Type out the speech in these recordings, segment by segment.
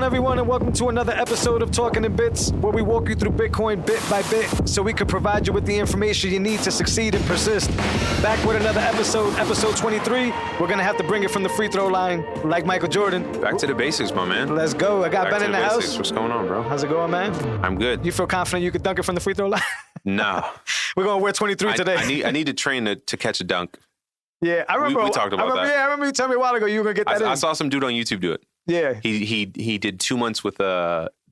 on, everyone, and welcome to another episode of Talking in Bits, where we walk you through Bitcoin bit by bit so we can provide you with the information you need to succeed and persist. Back with another episode 23. We're going to have to bring it from the free throw line like Michael Jordan. Back to the basics, my man. Let's go. I got Ben in the house. What's going on, bro? How's it going, man? I'm good. You feel confident you could dunk it from the free throw line? No. We're going to wear 23 today. I need to train to catch a dunk. Yeah, I remember. We talked about that. Yeah, I remember you telling me a while ago you were going to get that in. I saw some dude on YouTube do it. Yeah. He did 2 months with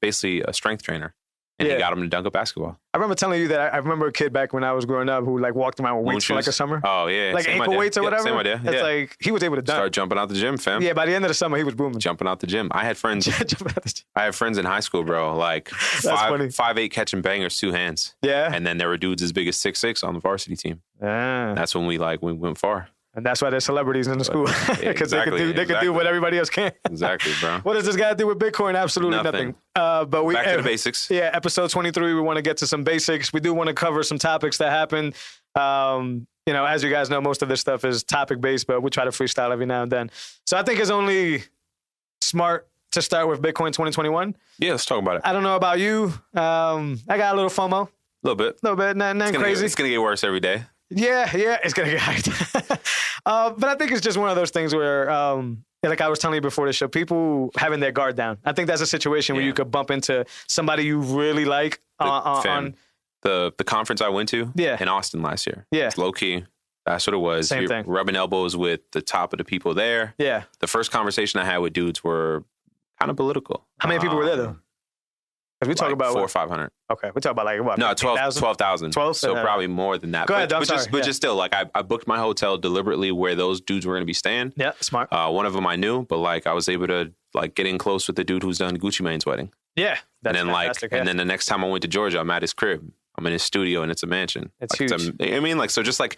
basically a strength trainer, and he got him to dunk a basketball. I remember telling you that I remember a kid back when I was growing up who like walked around with weights for like a summer. Oh, yeah. Like ankle weights or whatever. Same idea. It's like he was able to dunk. Start jumping out the gym, fam. Yeah, by the end of the summer, he was booming. Jumping out the gym. I had friends. I had friends in high school, bro. Like 5'8" catching bangers, 2 hands. Yeah. And then there were dudes as big as 6'6" on the varsity team. Yeah. That's when we went far. And that's why they're celebrities in the school. Because they can do what everybody else can. Exactly, bro. What does this guy do with Bitcoin? Absolutely nothing. But we back to the basics. Yeah, episode 23, we want to get to some basics. We do want to cover some topics that happen. You know, as you guys know, most of this stuff is topic-based, but we try to freestyle every now and then. So I think it's only smart to start with Bitcoin 2021. Yeah, let's talk about it. I don't know about you. I got a little FOMO. A little bit. Nothing crazy. It's going to get worse every day. Yeah, it's going to get hyped. But I think it's just one of those things where, like I was telling you before the show, people having their guard down. I think that's a situation where you could bump into somebody you really like on the conference I went to in Austin last year. Yeah. It's low key. That's what it was. Same thing. Rubbing elbows with the top of the people there. Yeah. The first conversation I had with dudes were kind of political. How many people were there, though? Because we talk about 400 or 500. Okay, we talk about like what? No, 12,000. 12? So probably more than that. Go ahead, I'm sorry. sorry. Just still, like I booked my hotel deliberately where those dudes were going to be staying. Yeah, smart. One of them I knew, but like I was able to like get in close with the dude who's done Gucci Mane's wedding. Yeah, that's fantastic. And then the next time I went to Georgia, I'm at his crib. I'm in his studio, and it's a mansion. It's huge. I mean, like so, just like.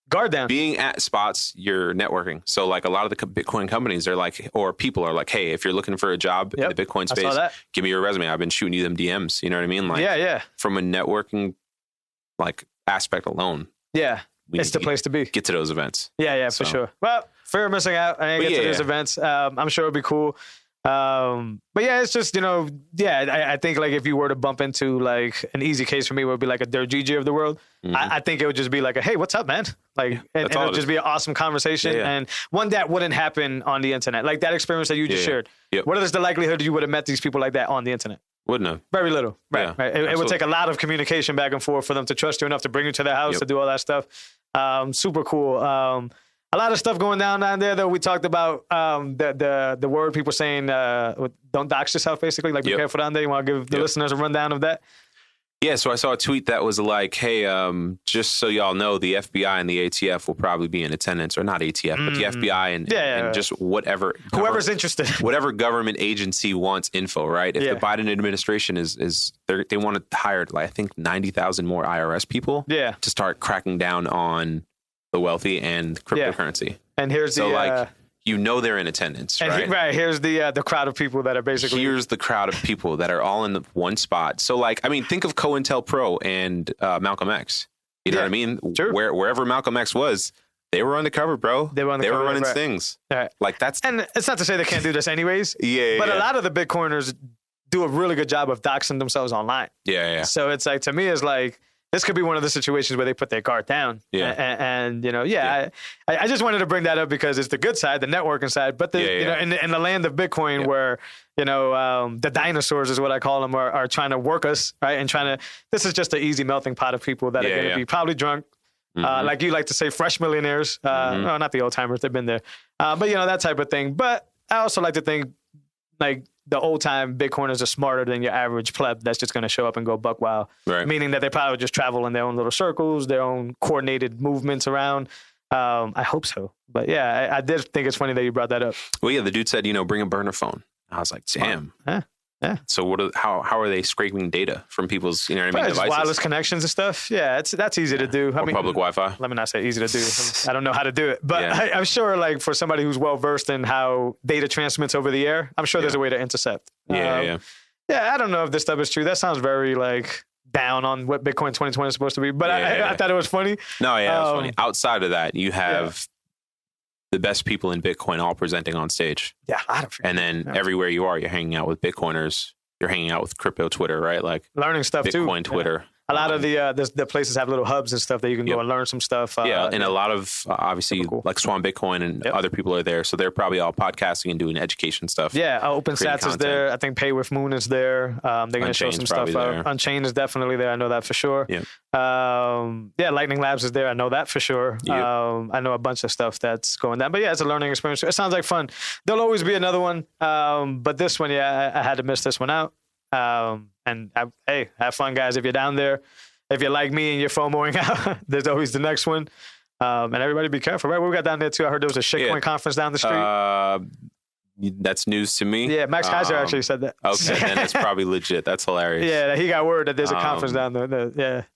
Guard down. Being at spots, you're networking. So like a lot of the Bitcoin companies are like, or people are like, hey, if you're looking for a job in the Bitcoin space, give me your resume. I've been shooting you them DMs. You know what I mean? Like, from a networking like aspect alone. Yeah. It's the place to be. Get to those events. Yeah, for sure. Well, fear of missing out. I didn't get to those events. I'm sure it'll be cool. But yeah, it's just, I think like if you were to bump into like an easy case for me would be like a Dirt GG of the world. Mm-hmm. I think it would just be like, hey, what's up, man? Like, and it would just be an awesome conversation. Yeah. And one that wouldn't happen on the internet. Like that experience that you just shared. Yep. What is the likelihood you would have met these people like that on the internet? Wouldn't have. Very little. Right. It would take a lot of communication back and forth for them to trust you enough to bring you to their house to do all that stuff. Super cool. A lot of stuff going down there, though. We talked about the word people saying, don't dox yourself, basically. Like, be careful down there. You want to give the listeners a rundown of that? Yeah, so I saw a tweet that was like, hey, just so y'all know, the FBI and the ATF will probably be in attendance. Or not ATF, but the FBI and just whatever. Whoever's interested. Whatever government agency wants info, right? If the Biden administration is they want to hire, like, I think, 90,000 more IRS people to start cracking down on the wealthy and cryptocurrency. And here's they're in attendance, right? Here's the crowd of people that are basically... Here's the crowd of people that are all in the one spot. So, like, I mean, think of COINTELPRO and Malcolm X. You know what I mean? Sure. Wherever Malcolm X was, they were undercover, bro. They were running stings. Right. Like, that's... And it's not to say they can't do this anyways. But a lot of the Bitcoiners do a really good job of doxing themselves online. Yeah. So it's like, to me, it's like... This could be one of the situations where they put their guard down. Yeah. And I just wanted to bring that up because it's the good side, the networking side. But, in the land of Bitcoin where, the dinosaurs is what I call them are trying to work us, right? And this is just an easy melting pot of people that are going to be probably drunk. Like you like to say, fresh millionaires. No, not the old timers. They've been there. But, that type of thing. But I also like to think, like, the old time Bitcoiners are smarter than your average pleb that's just going to show up and go buck wild. Right. Meaning that they probably just travel in their own little circles, their own coordinated movements around. I hope so. But yeah, I did think it's funny that you brought that up. Well, yeah, the dude said, bring a burner phone. I was like, damn. Yeah. So how are they scraping data from people's devices? Wireless connections and stuff. Yeah, that's easy to do. I mean, public Wi-Fi. Let me not say easy to do. I don't know how to do it, but I'm sure like for somebody who's well versed in how data transmits over the air, I'm sure there's a way to intercept. Yeah. I don't know if this stuff is true. That sounds very like down on what Bitcoin 2020 is supposed to be, but I thought it was funny. No, yeah, it was funny. Outside of that, you have the best people in Bitcoin all presenting on stage. Yeah. And then everywhere you are, you're hanging out with Bitcoiners. You're hanging out with crypto Twitter, right? Like learning stuff Bitcoin too. Bitcoin Twitter. Yeah. A lot of the places have little hubs and stuff that you can go and learn some stuff. And a lot of, obviously, like Swan Bitcoin and other people are there. So they're probably all podcasting and doing education stuff. Yeah, OpenSats is there. I think Pay with Moon is there. They're going to show some stuff. Unchained is definitely there. I know that for sure. Yeah. Lightning Labs is there. I know that for sure. Yep. I know a bunch of stuff that's going down. But yeah, it's a learning experience. It sounds like fun. There'll always be another one. But this one, I had to miss this one out. Hey, have fun, guys. If you're down there, if you're like me and you're FOMOing out, there's always the next one. And everybody be careful, right? What we got down there too? I heard there was a shitcoin conference down the street. That's news to me. Yeah, Max Kaiser actually said that. Okay, then it's probably legit. That's hilarious. Yeah, he got word that there's a conference down there.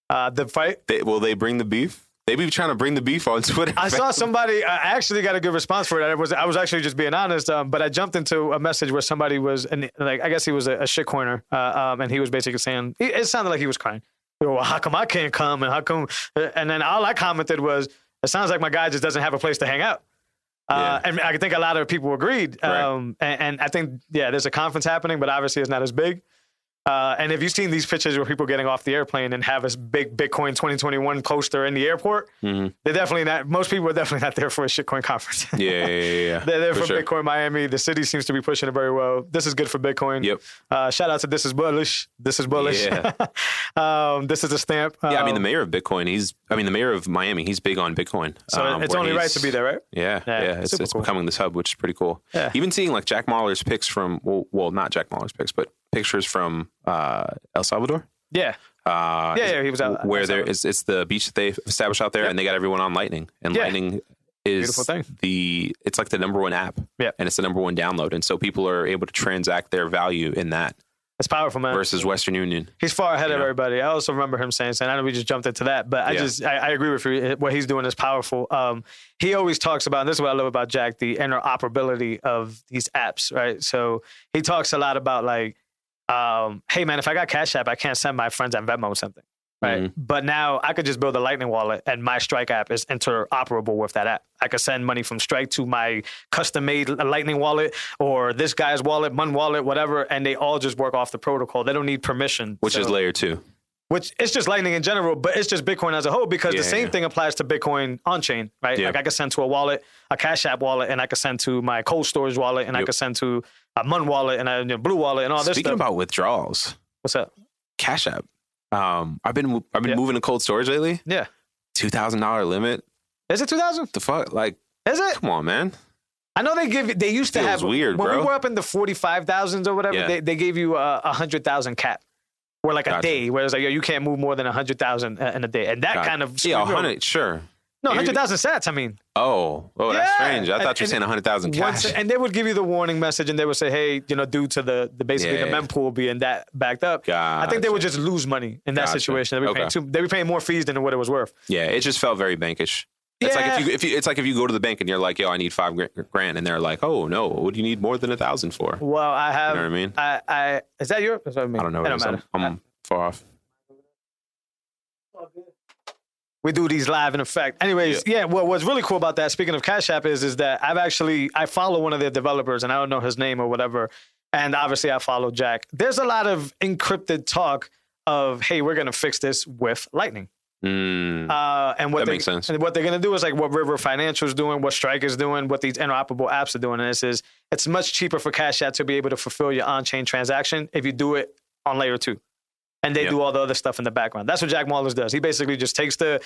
The fight. Will they bring the beef? They be trying to bring the beef on Twitter. I saw somebody. I actually got a good response for it. I was actually just being honest. But I jumped into a message where somebody was, and like I guess he was a shitcoiner, and he was basically saying it sounded like he was crying. Well, how come I can't come, and how come? And then all I commented was, it sounds like my guy just doesn't have a place to hang out. And I think a lot of people agreed. Right. And I think there's a conference happening, but obviously it's not as big. And if you've seen these pictures where people getting off the airplane and have a big Bitcoin 2021 poster in the airport, they're definitely not. Most people are definitely not there for a shitcoin conference. Yeah. They're there for sure. Bitcoin Miami. The city seems to be pushing it very well. This is good for Bitcoin. Yep. Shout out to This Is Bullish. This is bullish. Yeah. This is a stamp. The mayor of Bitcoin. The mayor of Miami. He's big on Bitcoin. So it's only right to be there, right? Yeah. It's cool. Becoming this hub, which is pretty cool. Yeah. Even seeing like Jack Mahler's pics from not Jack Mahler's pics, but pictures from El Salvador. Yeah. He was out where there is. It's the beach that they established out there, and they got everyone on Lightning. And Lightning is beautiful thing. It's like the #1 app. Yeah. And it's the #1 download, and so people are able to transact their value in that. It's powerful, man. Versus Western Union. He's far ahead of everybody. I also remember him saying, I know we just jumped into that, but I agree with you. What he's doing is powerful. He always talks about, and this is what I love about Jack, the interoperability of these apps, right? So he talks a lot about like, hey man, if I got CashApp, I can't send my friends on Venmo something, right? Mm-hmm. But now I could just build a Lightning wallet and my Strike app is interoperable with that app. I could send money from Strike to my custom-made Lightning wallet or this guy's wallet, Mun wallet, whatever, and they all just work off the protocol. They don't need permission. Which is layer 2. Which it's just Lightning in general, but it's just Bitcoin as a whole because the same thing applies to Bitcoin on-chain, right? Like I could send to a wallet, a Cash App wallet, and I could send to my cold storage wallet, and I could send to a Mun wallet and a Blue wallet and all this stuff. Speaking about withdrawals. What's up? Cash App. I've been moving to cold storage lately. Yeah. $2,000 limit. Is it 2,000? The fuck? Like, is it? Come on, man. I know they used to have weird, when bro. we were up in the 45,000s or whatever. They gave you a 100,000 cap. Or like a day, where it's like, you can't move more than 100,000 in a day. And that kind of... Yeah, 100, sure. No, 100,000 sats, I mean. Oh, that's strange. I thought you were saying 100,000 cash. And they would give you the warning message and they would say, hey, due to the basically the mempool being that backed up, I think they would just lose money in that situation. They'd be paying more fees than what it was worth. Yeah, it just felt very bankish. It's like if you go to the bank and you're like, yo, I need $5,000, and they're like, oh no, what do you need more than 1,000 for? Well, I have. You know what I mean? I is that yours? I don't know. It doesn't matter. I'm far off. We do these live in effect. Anyways, well, what's really cool about that, speaking of Cash App, is that I follow one of their developers, and I don't know his name or whatever. And obviously, I follow Jack. There's a lot of encrypted talk of, hey, we're going to fix this with Lightning. And what makes sense. And what they're going to do is like what River Financial is doing, what Strike is doing, what these interoperable apps are doing. And it's much cheaper for Cash App to be able to fulfill your on-chain transaction if you do it on layer 2. And they do all the other stuff in the background. That's what Jack Mallers does. He basically just takes the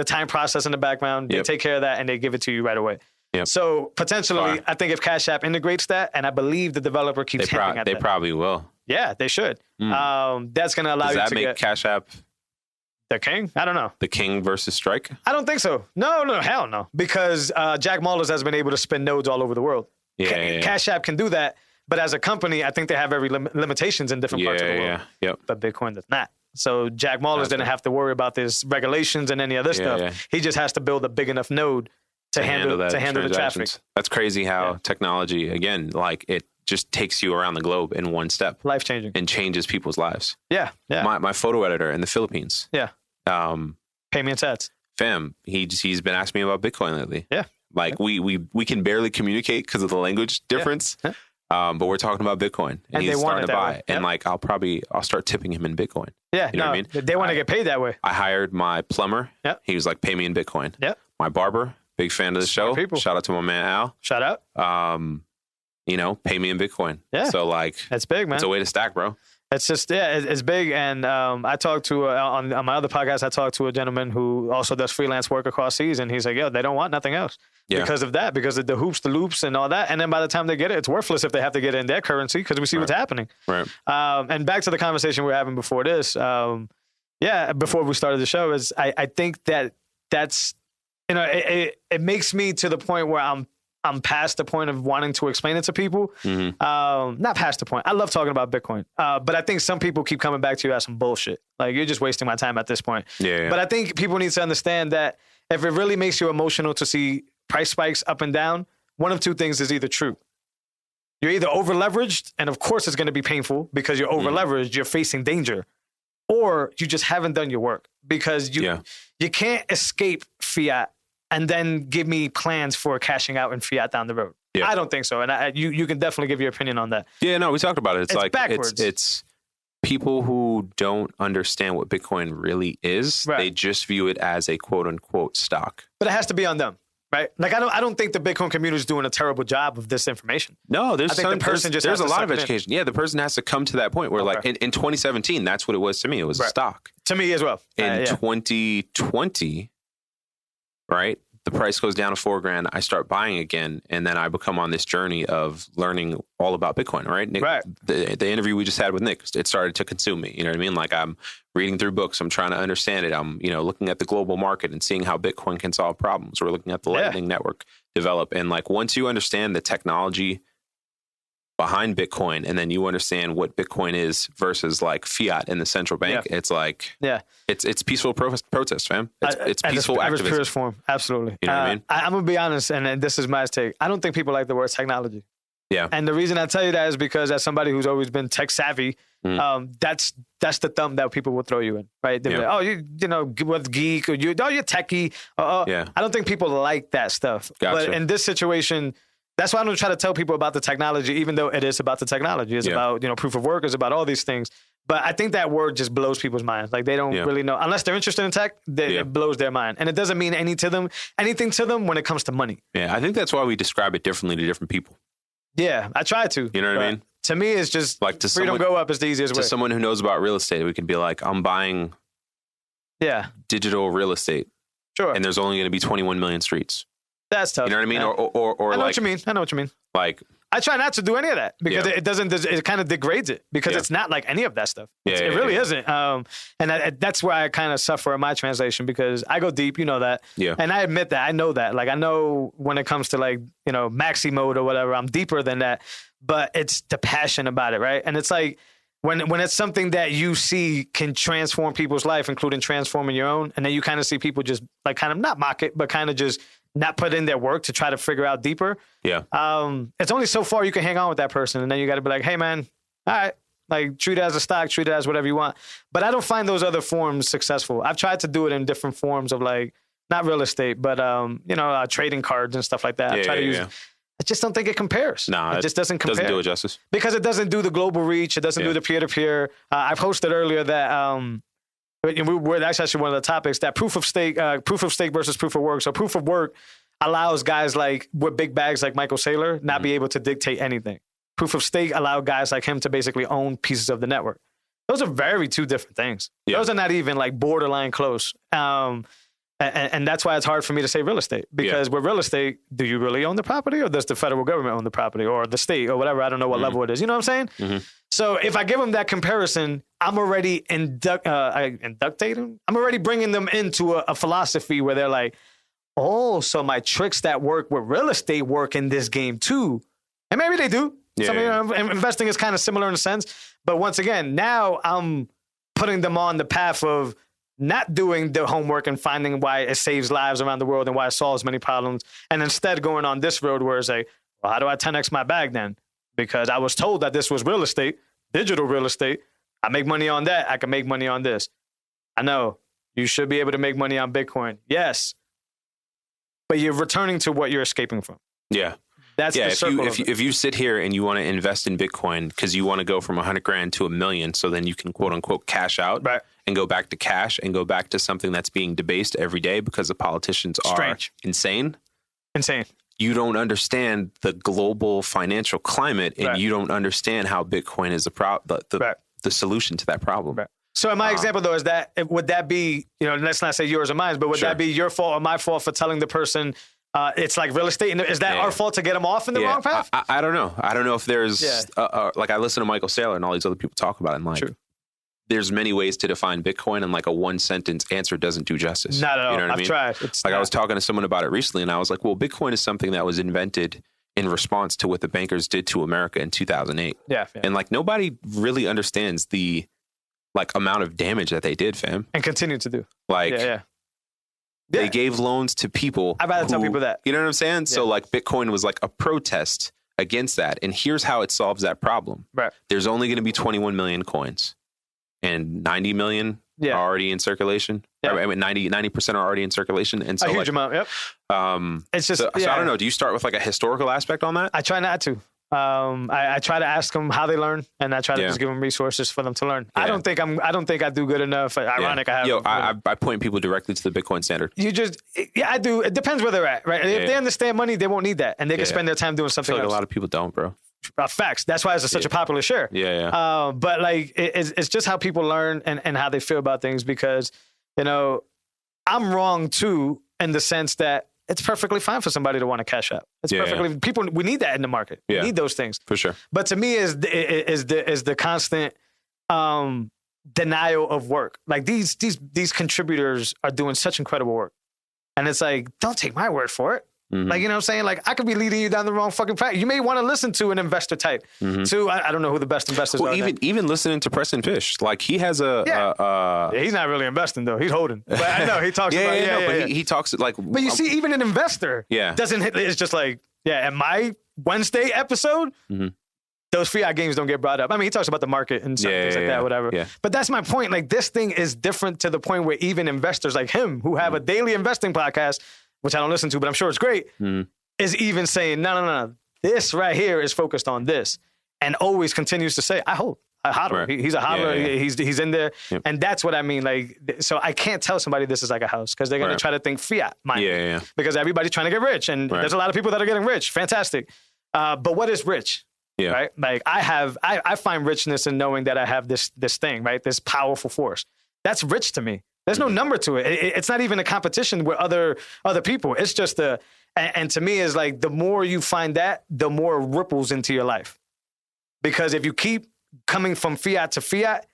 time process in the background, they take care of that, and they give it to you right away. Yep. So potentially, I think if Cash App integrates that, and I believe the developer keeps hinting at that. They probably will. Yeah, they should. That's going to allow you to Does that make Cash App the king? I don't know. The king versus Strike? I don't think so. No, hell no. Because Jack Mallers has been able to spin nodes all over the world. Cash App can do that. But as a company, I think they have every limitations in different parts of the world. Yep. But Bitcoin does not. So Jack Mallers didn't have to worry about this regulations and any other stuff. Yeah. He just has to build a big enough node to handle the traffic. That's crazy how technology, again, like it just takes you around the globe in one step. Life-changing. And changes people's lives. Yeah. My photo editor in the Philippines. Yeah. Pay me in sats. Fam, he's been asking me about Bitcoin lately. Yeah. Like we can barely communicate because of the language difference. Yeah. But we're talking about Bitcoin, and he's starting to buy. And like, I'll start tipping him in Bitcoin. Yeah, you know what I mean? They want to get paid that way. I hired my plumber. Yep. He was like, pay me in Bitcoin. Yep. My barber, big fan of the show. Shout out to my man Al. Shout out. Pay me in Bitcoin. Yeah. So like, that's big, man. It's a way to stack, bro. It's just, it's big. And I talked to, on my other podcast, I talked to a gentleman who also does freelance work across seas. And he's like, yo, they don't want nothing else. Yeah. Because of that, because of the hoops, the loops, and all that. And then by the time they get it, it's worthless if they have to get it in their currency because we see what's happening. Right. And back to the conversation we were having before this. Before we started the show, is I think that's, it makes me to the point where I'm past the point of wanting to explain it to people. Mm-hmm. Not past the point. I love talking about Bitcoin. But I think some people keep coming back to you as some bullshit. Like, you're just wasting my time at this point. Yeah. But I think people need to understand that if it really makes you emotional to see price spikes up and down, one of two things is either true. You're either over leveraged, and of course it's going to be painful because you're over leveraged, you're facing danger, or you just haven't done your work because you can't escape fiat and then give me plans for cashing out in fiat down the road. Yeah. I don't think so. And you can definitely give your opinion on that. Yeah, no, we talked about it. It's like backwards. It's people who don't understand what Bitcoin really is. Right. They just view it as a quote unquote stock. But it has to be on them. Right, like I don't think the Bitcoin community is doing a terrible job of this information. No, there's a lot of education. Yeah, the person has to come to that point where, like, in 2017, that's what it was to me. It was a stock. To me as well. In 2020, right, the price goes down to $4,000. I start buying again, and then I become on this journey of learning all about Bitcoin. Right, Nick, right. The interview we just had with Nick, it started to consume me. You know what I mean? Like, I'm reading through books. I'm trying to understand it. I'm, looking at the global market and seeing how Bitcoin can solve problems. We're looking at the Lightning Network develop. And like, once you understand the technology behind Bitcoin, and then you understand what Bitcoin is versus like fiat in the central bank, it's like, it's peaceful protest, fam. It's peaceful activism. Purest form. Absolutely. You know what I mean? I'm going to be honest, and this is my take. I don't think people like the word technology. Yeah. And the reason I tell you that is because as somebody who's always been tech savvy, that's the thumb that people will throw you in, right? They're like, oh, with geek, or you're techie. I don't think people like that stuff. Gotcha. But in this situation, that's why I don't try to tell people about the technology, even though it is about the technology. It's about, proof of work. It's about all these things. But I think that word just blows people's minds. Like, they don't really know. Unless they're interested in tech, it blows their mind. And it doesn't mean anything to them when it comes to money. Yeah, I think that's why we describe it differently to different people. Yeah, I try to. You know what I mean? To me, it's just like freedom go up is the easiest way. To someone who knows about real estate, we can be like, I'm buying digital real estate. Sure. And there's only going to be 21 million streets. That's tough. You know what I mean? Yeah. Or I know what you mean. I know what you mean. Like, I try not to do any of that because it kind of degrades it because it's not like any of that stuff. It really isn't. And that's where I kind of suffer in my translation because I go deep, you know that. Yeah. And I admit that. I know that. Like, I know when it comes to like, maxi mode or whatever, I'm deeper than that, but it's the passion about it. Right. And it's like when it's something that you see can transform people's life, including transforming your own. And then you kind of see people just like kind of not mock it, but kind of just not put in their work to try to figure out deeper. Yeah. It's only so far you can hang on with that person. And then you got to be like, hey, man, all right, like treat it as a stock, treat it as whatever you want. But I don't find those other forms successful. I've tried to do it in different forms of like, not real estate, but, trading cards and stuff like that. I try to use I just don't think it compares. No, it just doesn't compare. Doesn't do it justice. Because it doesn't do the global reach. It doesn't do the peer-to-peer. I posted earlier that that's actually one of the topics, that proof of stake versus proof of work. So proof of work allows guys like with big bags like Michael Saylor not be able to dictate anything. Proof of stake allow guys like him to basically own pieces of the network. Those are very two different things. Yeah. Those are not even like borderline close. And that's why it's hard for me to say real estate because with real estate, do you really own the property or does the federal government own the property or the state or whatever? I don't know what level it is. You know what I'm saying? Mm-hmm. So if I give them that comparison, I'm already inductating. I'm already bringing them into a philosophy where they're like, oh, so my tricks that work with real estate work in this game too. And maybe they do. Investing is kind of similar in a sense. But once again, now I'm putting them on the path of not doing the homework and finding why it saves lives around the world and why it solves many problems. And instead going on this road where it's like, well, how do I 10X my bag then? Because I was told that this was real estate, digital real estate. I make money on that. I can make money on this. I know you should be able to make money on Bitcoin. Yes. but you're returning to what you're escaping from. Yeah. That's the circle. If you sit here and you want to invest in Bitcoin because you want to go from 100 grand to $1 million, so then you can quote unquote cash out and go back to cash and go back to something that's being debased every day because the politicians are insane. You don't understand the global financial climate, and you don't understand how Bitcoin is the solution to that problem. Right. So in my example, though, would that be, let's not say yours or mine, but would that be your fault or my fault for telling the person it's like real estate? And is that our fault to get them off in the wrong path? I don't know. I don't know if there's like I listen to Michael Saylor and all these other people talk about it, and like there's many ways to define Bitcoin, and like a one sentence answer doesn't do justice. Not at all. You know what I mean? Tried. I was talking to someone about it recently, and I was like, well, Bitcoin is something that was invented in response to what the bankers did to America in 2008. Yeah. And like nobody really understands the like amount of damage that they did, fam. And continue to do. Like they gave loans to people. I'd rather tell people that. You know what I'm saying? Yeah. So like Bitcoin was like a protest against that. And here's how it solves that problem. Right. There's only going to be 21 million coins, and 90 million are already in circulation. Yeah. I mean, 90% are already in circulation. And so a huge amount. Yep. It's just, so I don't know. Do you start with like a historical aspect on that? I try not to. I try to ask them how they learn, and I try to just give them resources for them to learn. Yeah. I don't think I do good enough. Ironic. I point people directly to the Bitcoin standard. I do. It depends where they're at, right? If they understand money, they won't need that, and they can spend their time doing something else. A lot of people don't, bro. Facts. That's why it's such a popular share. Yeah. But like, it's just how people learn and how they feel about things, because, I'm wrong too, in the sense that it's perfectly fine for somebody to want to cash out. It's perfectly people. We need that in the market. We need those things for sure. But to me, is the constant denial of work. Like these contributors are doing such incredible work, and it's like, don't take my word for it. Mm-hmm. Like, you know what I'm saying? Like, I could be leading you down the wrong fucking path. You may want to listen to an investor type. To I don't know who the best investors are. Even listening to Preston Fish, like he has he's not really investing though. He's holding. But I know he talks about he talks like. But you see, even an investor doesn't hit. It's just like in my Wednesday episode. Those fiat games don't get brought up. I mean, he talks about the market and some things like that, whatever. Yeah. But that's my point. Like, this thing is different to the point where even investors like him, who have a daily investing podcast, which I don't listen to, but I'm sure it's great, is even saying, no. This right here is focused on this. And always continues to say, I hold. A hodler. Right. He's a hodler. Yeah. He's in there. Yep. And that's what I mean. Like, so I can't tell somebody this is like a house, because they're going to try to think fiat minded. Because everybody's trying to get rich. And there's a lot of people that are getting rich. Fantastic. But what is rich? Yeah. Right. Like I find richness in knowing that I have this thing, right? This powerful force. That's rich to me. There's no number to it. It's not even a competition with other people. It's just and to me is like, the more you find that, the more ripples into your life. Because if you keep coming from fiat to fiat,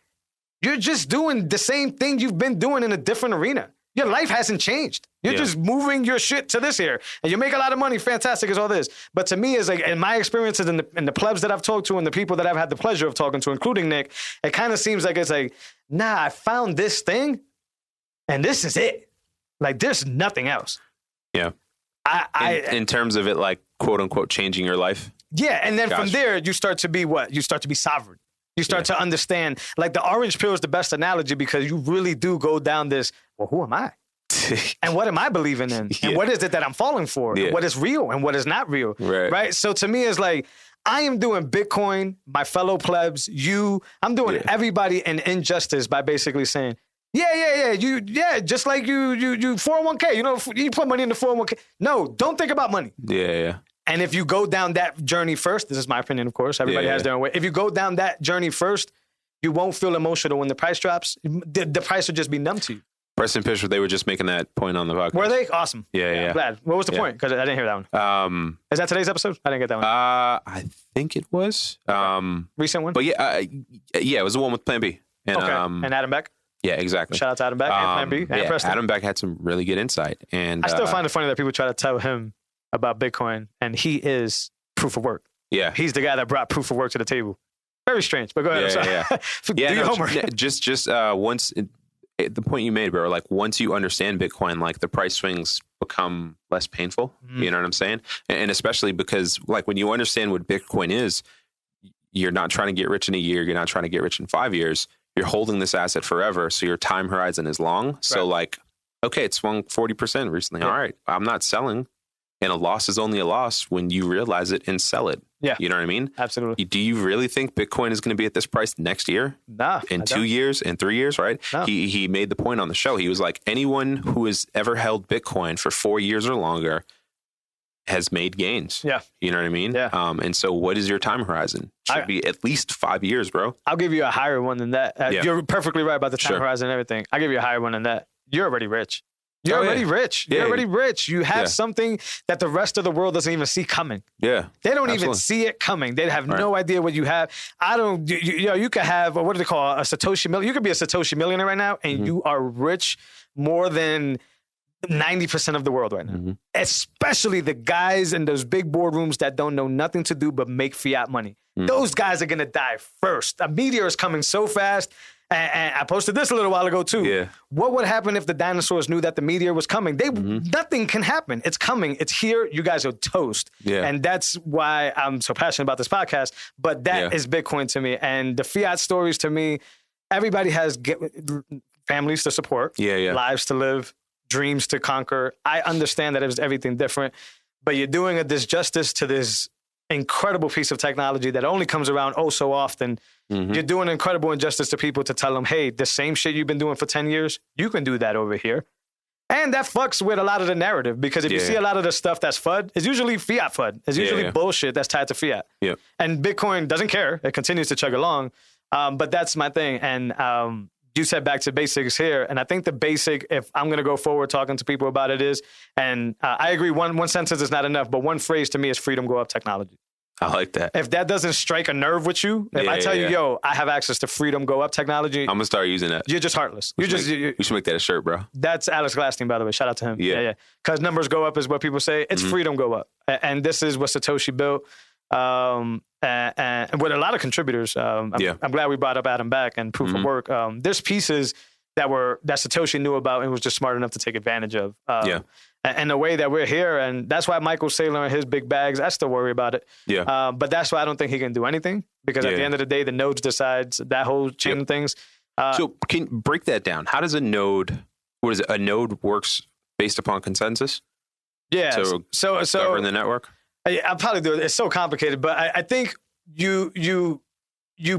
you're just doing the same thing you've been doing in a different arena. Your life hasn't changed. You're just moving your shit to this here. And you make a lot of money. Fantastic as all this. But to me, is like, in my experiences and the plebs that I've talked to and the people that I've had the pleasure of talking to, including Nick, it kind of seems like it's like, nah, I found this thing and this is it. Like, there's nothing else. Yeah. In terms of it, like, quote unquote, changing your life. Yeah. And then from there, you start to be what? You start to be sovereign. You start to understand, like, the orange pill is the best analogy, because you really do go down this, well, who am I? And what am I believing in? And what is it that I'm falling for? And what is real and what is not real? Right? So to me, it's like, I am doing Bitcoin, my fellow plebs, I'm doing everybody an injustice by basically saying, just like you 401k, you put money in the 401k. No, don't think about money. Yeah. And if you go down that journey first, this is my opinion, of course, everybody has their own way. If you go down that journey first, you won't feel emotional when the price drops. The price will just be numb to you. Preston Fish, they were just making that point on the podcast. Were they? Awesome. Yeah. I'm glad. What was the point? Because I didn't hear that one. Is that today's episode? I didn't get that one. I think it was. Recent one? But it was the one with Plan B. And, and Adam Beck? Yeah, exactly. Shout out to Adam Beck and Plan B and Preston. Adam Beck had some really good insight. And I still find it funny that people try to tell him about Bitcoin, and he is proof of work. Yeah. He's the guy that brought proof of work to the table. Very strange, but go ahead. Do your homework. Just once, the point you made, bro, like, once you understand Bitcoin, like, the price swings become less painful. You know what I'm saying? And especially because, like, when you understand what Bitcoin is, you're not trying to get rich in a year. You're not trying to get rich in 5 years. You're holding this asset forever. So your time horizon is long. So, like, okay, it swung 40% recently. Yeah. All right, I'm not selling. And a loss is only a loss when you realize it and sell it. Yeah. You know what I mean? Absolutely. Do you really think Bitcoin is going to be at this price next year? Nah. In 2 years, in 3 years, right? No. He made the point on the show. He was like, anyone who has ever held Bitcoin for 4 years or longer has made gains. Yeah. You know what I mean? Yeah. And so what is your time horizon? Should be at least 5 years, bro. I'll give you a higher one than that. You're perfectly right about the time horizon and everything. I'll give you a higher one than that. You're already rich. You're already rich. You're already rich. You have something that the rest of the world doesn't even see coming. Yeah. They don't even see it coming. They have no idea what you have. You could have, what do they call a Satoshi million? You could be a Satoshi millionaire right now, and you are rich more than 90% of the world right now. Especially the guys in those big boardrooms that don't know nothing to do but make fiat money. Those guys are going to die first. A meteor is coming so fast. And I posted this a little while ago too. Yeah. What would happen if the dinosaurs knew that the meteor was coming? Nothing can happen. It's coming. It's here. You guys are toast. Yeah. And that's why I'm so passionate about this podcast. But that is Bitcoin to me. And the fiat stories to me, everybody has families to support, lives to live, dreams to conquer. I understand that it was everything different, but you're doing a disjustice to this incredible piece of technology that only comes around so often. You're doing incredible injustice to people to tell them, hey, the same shit you've been doing for 10 years, you can do that over here. And that fucks with a lot of the narrative, because if you see a lot of the stuff that's FUD, it's usually fiat FUD. It's usually bullshit that's tied to fiat. Yeah. And Bitcoin doesn't care. It continues to chug along. But that's my thing. And you said back to basics here. And I think the basic, if I'm going to go forward talking to people about it is, and I agree, one sentence is not enough, but one phrase to me is freedom go up technology. I like that. If that doesn't strike a nerve with you, if I tell you, yo, I have access to freedom go up technology, I'm going to start using that. You're just heartless. We should make that a shirt, bro. That's Alex Glasstein, by the way. Shout out to him. Yeah. Because numbers go up is what people say. It's freedom go up. And this is what Satoshi built. And with a lot of contributors. I'm glad we brought up Adam Back and Proof of Work. There's pieces that Satoshi knew about and was just smart enough to take advantage of. And the way that we're here, and that's why Michael Saylor and his big bags, I still worry about it. Yeah. But that's why I don't think he can do anything, because at the end of the day, the nodes decides that whole chain of things. So can you break that down? How does a node works based upon consensus? Yeah. So govern the network? I'll probably do it. It's so complicated, but I think you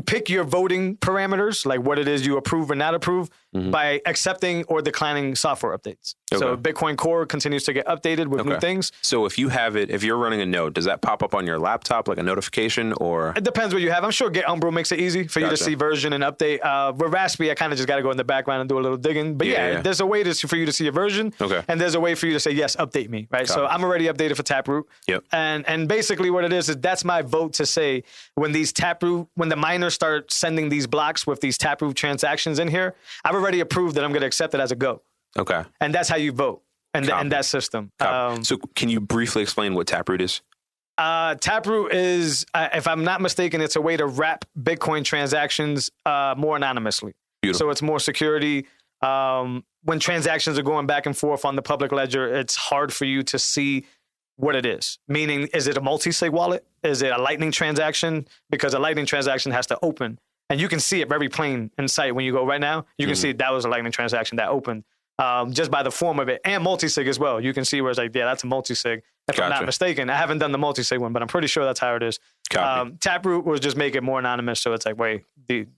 pick your voting parameters, like what it is you approve or not approve, by accepting or declining software updates. Okay. So Bitcoin Core continues to get updated with new things. So if you're running a node, does that pop up on your laptop like a notification, or? It depends what you have. I'm sure Get Umbro makes it easy for you to see version and update. With Raspberry, I kind of just got to go in the background and do a little digging. But there's a way for you to see your version. Okay. And there's a way for you to say, yes, update me, right? So I'm already updated for Taproot. Yep. And basically what it is that's my vote to say, when the miners start sending these blocks with these Taproot transactions in here, I've already approved that I'm going to accept it as a go. Okay. And that's how you vote in that system. So can you briefly explain what Taproot is? Taproot is, if I'm not mistaken, it's a way to wrap Bitcoin transactions more anonymously. Beautiful. So it's more security. When transactions are going back and forth on the public ledger, it's hard for you to see what it is. Meaning, is it a multi-sig wallet? Is it a Lightning transaction? Because a Lightning transaction has to open. And you can see it very plain in sight when you go right now. You can see that was a Lightning transaction that opened just by the form of it. And multi-sig as well. You can see where it's like, yeah, that's a multi-sig. If I'm not mistaken. I haven't done the multi-sig one, but I'm pretty sure that's how it is. Taproot was just make it more anonymous. So it's like, wait,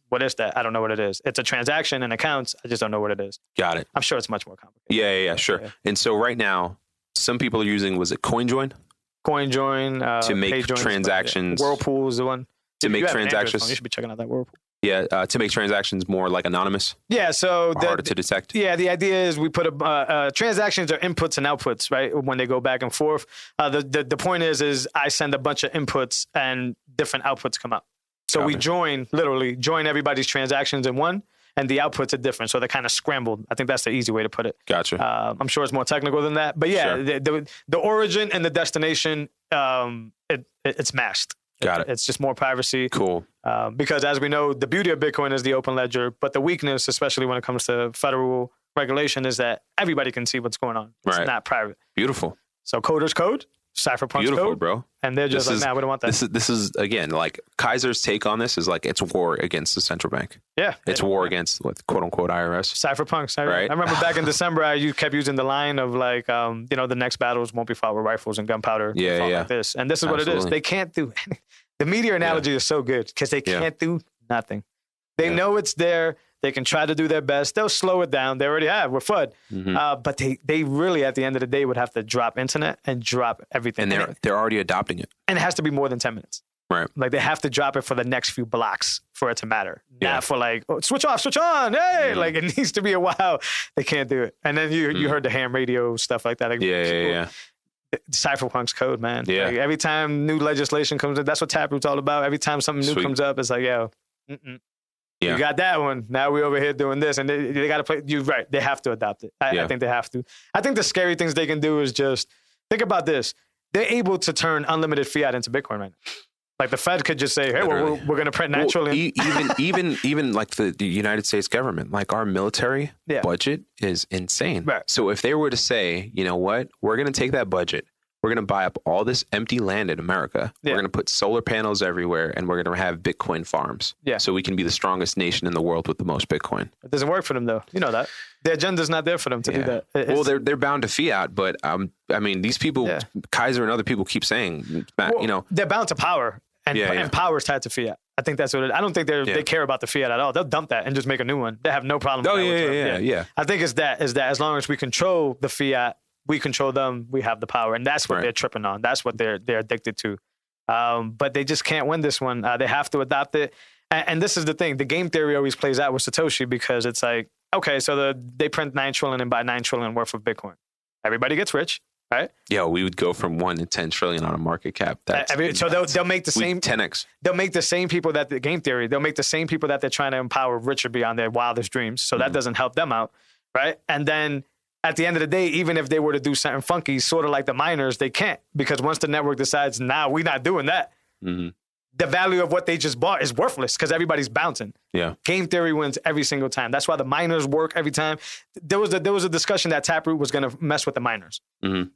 what is that? I don't know what it is. It's a transaction and accounts. I just don't know what it is. Got it. I'm sure it's much more complicated. Yeah, sure. Yeah. And so right now, some people are using, was it CoinJoin? CoinJoin. To make transactions. Whirlpool is the one. To make transactions. You should be checking out that Whirlpool. Yeah, to make transactions more like anonymous. Yeah, so harder to detect. Yeah, the idea is we put transactions are inputs and outputs, right? When they go back and forth. The point is I send a bunch of inputs and different outputs come up. So we literally join everybody's transactions in one, and the outputs are different. So they're kind of scrambled. I think that's the easy way to put it. Gotcha. I'm sure it's more technical than that. But yeah, sure. The origin and the destination, it's masked. Got it. It's just more privacy. Cool. Because as we know, the beauty of Bitcoin is the open ledger, but the weakness, especially when it comes to federal regulation, is that everybody can see what's going on. It's not private. Beautiful. So coders code. Cypherpunk's code, bro. And they're just we don't want that. This is again, like Kaiser's take on this is like it's war against the central bank. Yeah. It's war against what quote unquote IRS. Cypherpunks. Right? I remember back in December, you kept using the line of like, the next battles won't be fought with rifles and gunpowder. Yeah. Like this. And this is what it is. They can't do anything. The meteor analogy is so good because they can't do nothing. They know it's there. They can try to do their best. They'll slow it down. They already have. We're FUD. Mm-hmm. But they really, at the end of the day, would have to drop internet and drop everything. And they're already adopting it. And it has to be more than 10 minutes. Right. Like they have to drop it for the next few blocks for it to matter. Not for like, switch off, switch on. Hey, like it needs to be a while. They can't do it. And then you heard the ham radio stuff like that. Like, Cypherpunk's code, man. Yeah. Like every time new legislation comes in, that's what Taproot's all about. Every time something new comes up, it's like, you got that one. Now we're over here doing this. And they got to play. You're right. They have to adopt it. I think they have to. I think the scary things they can do is just think about this. They're able to turn unlimited fiat into Bitcoin right now. Like the Fed could just say, hey, we're going to print naturally. Even like the United States government, like our military budget is insane. Right. So if they were to say, you know what, we're going to take that budget. We're going to buy up all this empty land in America. Yeah. We're going to put solar panels everywhere, and we're going to have Bitcoin farms. Yeah. So we can be the strongest nation in the world with the most Bitcoin. It doesn't work for them, though. You know that. The agenda's not there for them to do that. Well, they're bound to fiat, but I mean, these people, Kaiser and other people keep saying, they're bound to power, and power's tied to fiat. I think that's what it is. I don't think they care about the fiat at all. They'll dump that and just make a new one. They have no problem with that. I think it's that as long as we control the fiat, we control them, we have the power. And that's what they're tripping on. That's what they're addicted to. But they just can't win this one. They have to adopt it. And this is the thing. The game theory always plays out with Satoshi because it's like, okay, so they print 9 trillion and buy 9 trillion worth of Bitcoin. Everybody gets rich, right? Yeah, we would go from 1 to 10 trillion on a market cap. So they'll make the same 10x. They'll make the same people that the game theory. They'll make the same people that they're trying to empower richer beyond their wildest dreams. So that doesn't help them out, right? And then at the end of the day, even if they were to do something funky, sort of like the miners, they can't because once the network decides, we're not doing that, the value of what they just bought is worthless because everybody's bouncing. Yeah, game theory wins every single time. That's why the miners work every time. There was a discussion that Taproot was going to mess with the miners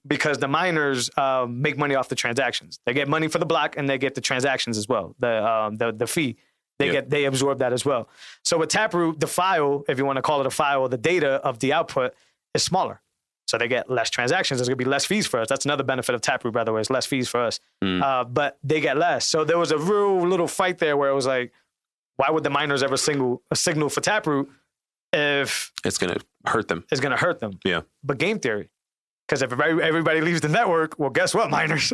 because the miners make money off the transactions. They get money for the block and they get the transactions as well. The fee. They absorb that as well. So with Taproot, the file, if you want to call it a file, the data of the output is smaller. So they get less transactions. There's going to be less fees for us. That's another benefit of Taproot, by the way. It's less fees for us. But they get less. So there was a real little fight there where it was like, why would the miners ever signal for Taproot if it's going to hurt them? It's going to hurt them. Yeah. But game theory. Because if everybody leaves the network, well, guess what, miners?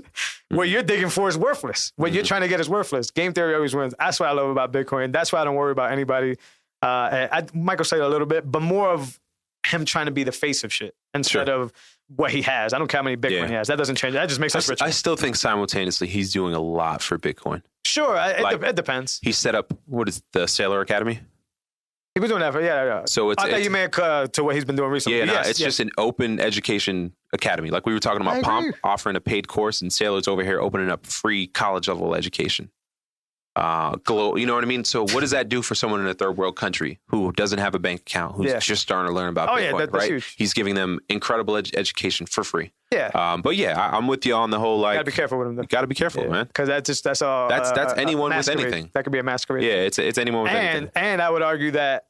What you're digging for is worthless. What you're trying to get is worthless. Game theory always wins. That's what I love about Bitcoin. That's why I don't worry about anybody. Michael said a little bit, but more of him trying to be the face of shit instead of what he has. I don't care how many Bitcoin he has. That doesn't change. That just makes us rich. I still think simultaneously he's doing a lot for Bitcoin. Sure. It depends. He set up, what is the Sailor Academy? He was doing that for, yeah. So I thought you meant to what he's been doing recently. Yeah, it's just an open education academy. Like we were talking about Pomp offering a paid course and Sailor's over here opening up free college level education. You know what I mean? So what does that do for someone in a third world country who doesn't have a bank account, who's just starting to learn about Bitcoin, that's right? Huge. He's giving them incredible education for free. Yeah. But I'm with you on the whole, like, you gotta be careful with them though. You gotta be careful, man. Because that's all. That's anyone with anything. That could be a masquerade. Yeah, it's anyone with anything. And I would argue that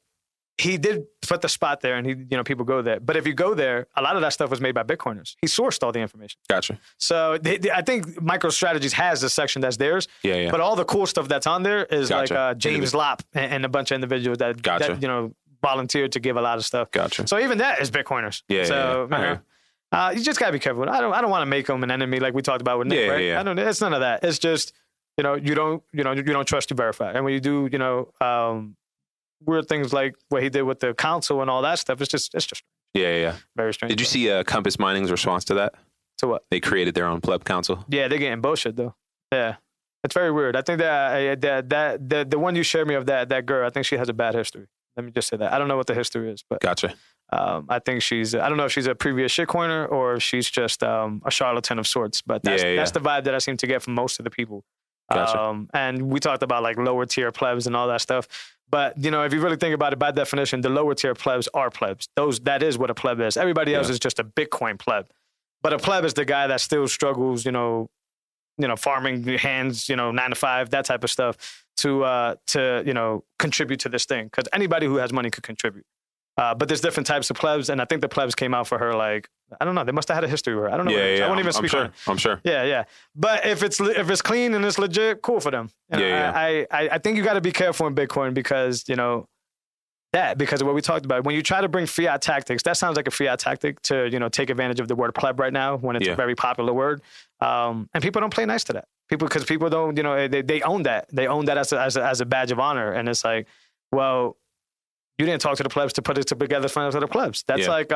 he did put the spot there and people go there. But if you go there, a lot of that stuff was made by Bitcoiners. He sourced all the information. Gotcha. So I think MicroStrategies has a section that's theirs. Yeah. But all the cool stuff that's on there is like James Lopp and a bunch of individuals that volunteered to give a lot of stuff. Gotcha. So even that is Bitcoiners. Yeah. So you just gotta be careful. I don't want to make them an enemy like we talked about with Nick. Right? Yeah. It's none of that. It's just you don't trust to verify, and when you do, weird things like what he did with the council and all that stuff. It's just yeah. Very strange. Did you see Compass Mining's response to that? To what? They created their own pleb council. Yeah, they're getting bullshit though. Yeah, it's very weird. I think that the one you shared me of that girl, I think she has a bad history. Let me just say that. I don't know what the history is, but gotcha. I think I don't know if she's a previous shitcoiner or if she's just a charlatan of sorts. But that's the vibe that I seem to get from most of the people. Gotcha. And we talked about like lower tier plebs and all that stuff. But, if you really think about it, by definition, the lower tier plebs are plebs. That is what a pleb is. Everybody else is just a Bitcoin pleb. But a pleb is the guy that still struggles, farming hands, 9 to 5, that type of stuff to contribute to this thing. Because anybody who has money could contribute. But there's different types of plebs, and I think the plebs came out for her like, I don't know, they must have had a history with her. I don't know. Yeah, I won't even speak on it. I'm sure. Yeah. But if it's clean and it's legit, cool for them. I think you got to be careful in Bitcoin because, because of what we talked about. When you try to bring fiat tactics, that sounds like a fiat tactic to, take advantage of the word pleb right now when it's a very popular word. And people don't play nice to that. Because people don't, they own that. They own that as a badge of honor. And it's like, well, you didn't talk to the plebs to put it together for the plebs. That's like,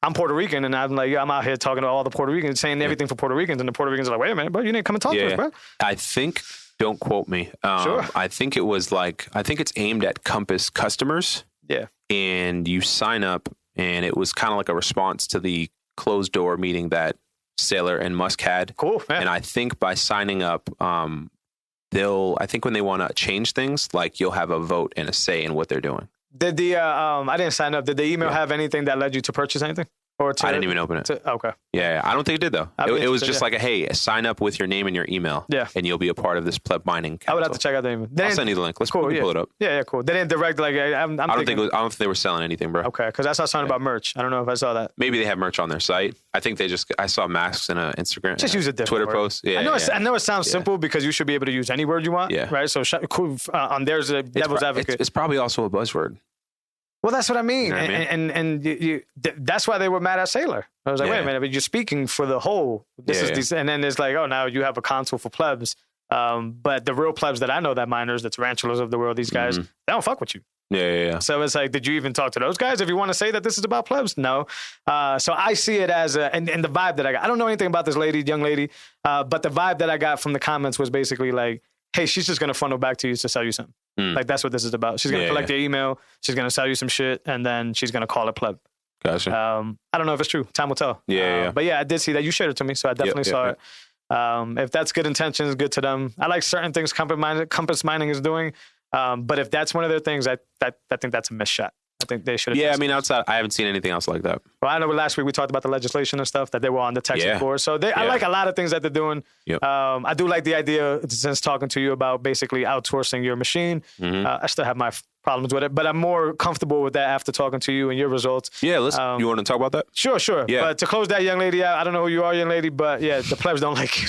I'm Puerto Rican, and I'm like, I'm out here talking to all the Puerto Ricans, saying everything for Puerto Ricans, and the Puerto Ricans are like, wait a minute, bro, you didn't come and talk to us, bro. I think, don't quote me. Sure. I think it's aimed at Compass customers. Yeah. And you sign up, and it was kind of like a response to the closed door meeting that Saylor and Musk had. Cool. Yeah. And I think by signing up, I think when they want to change things, like you'll have a vote and a say in what they're doing. Did I didn't sign up. Did the email have anything that led you to purchase anything? I didn't even open it. Okay. Yeah, I don't think it did, though. It was just like sign up with your name and your email. Yeah. And you'll be a part of this pleb mining council. I would have to check out the email. I'll send you the link. Let's pull it up. Yeah, cool. They didn't direct, like, I don't think they were selling anything, bro. Okay, because I saw something about merch. I don't know if I saw that. Maybe they have merch on their site. I think I saw masks in an Instagram. Just use a different Twitter word. post. Yeah, I know it sounds simple because you should be able to use any word you want. Yeah. Right? So on there's a devil's advocate. It's probably also a buzzword. Well, that's what I mean. You know what I mean? And that's why they were mad at Saylor. I was like, wait a minute, but you're speaking for the whole. And then it's like, oh, now you have a console for plebs. But the real plebs that I know, that miners, the tarantulas of the world, these guys, they don't fuck with you. Yeah. So it's like, did you even talk to those guys if you want to say that this is about plebs? No. So I see it as and the vibe that I got. I don't know anything about this young lady, but the vibe that I got from the comments was basically like, hey, she's just going to funnel back to you to sell you something. Like, that's what this is about. She's going to collect your email. She's going to sell you some shit, and then she's going to call it pleb. Gotcha. I don't know if it's true. Time will tell. Yeah. But yeah, I did see that. You shared it to me, so I definitely saw it. If that's good intentions, good to them. I like certain things Compass Mining is doing. But if that's one of their things, I think that's a missed shot. I think they should have. Yeah, I mean, outside, I haven't seen anything else like that. Well, I know last week we talked about the legislation and stuff that they were on the Texas board. So I like a lot of things that they're doing. Yep. I do like the idea, since talking to you about basically outsourcing your machine. I still have my problems with it, but I'm more comfortable with that after talking to you and your results. Yeah, you want to talk about that? Sure. Yeah. But to close that young lady out, I don't know who you are, young lady, but yeah, the plebs don't like you.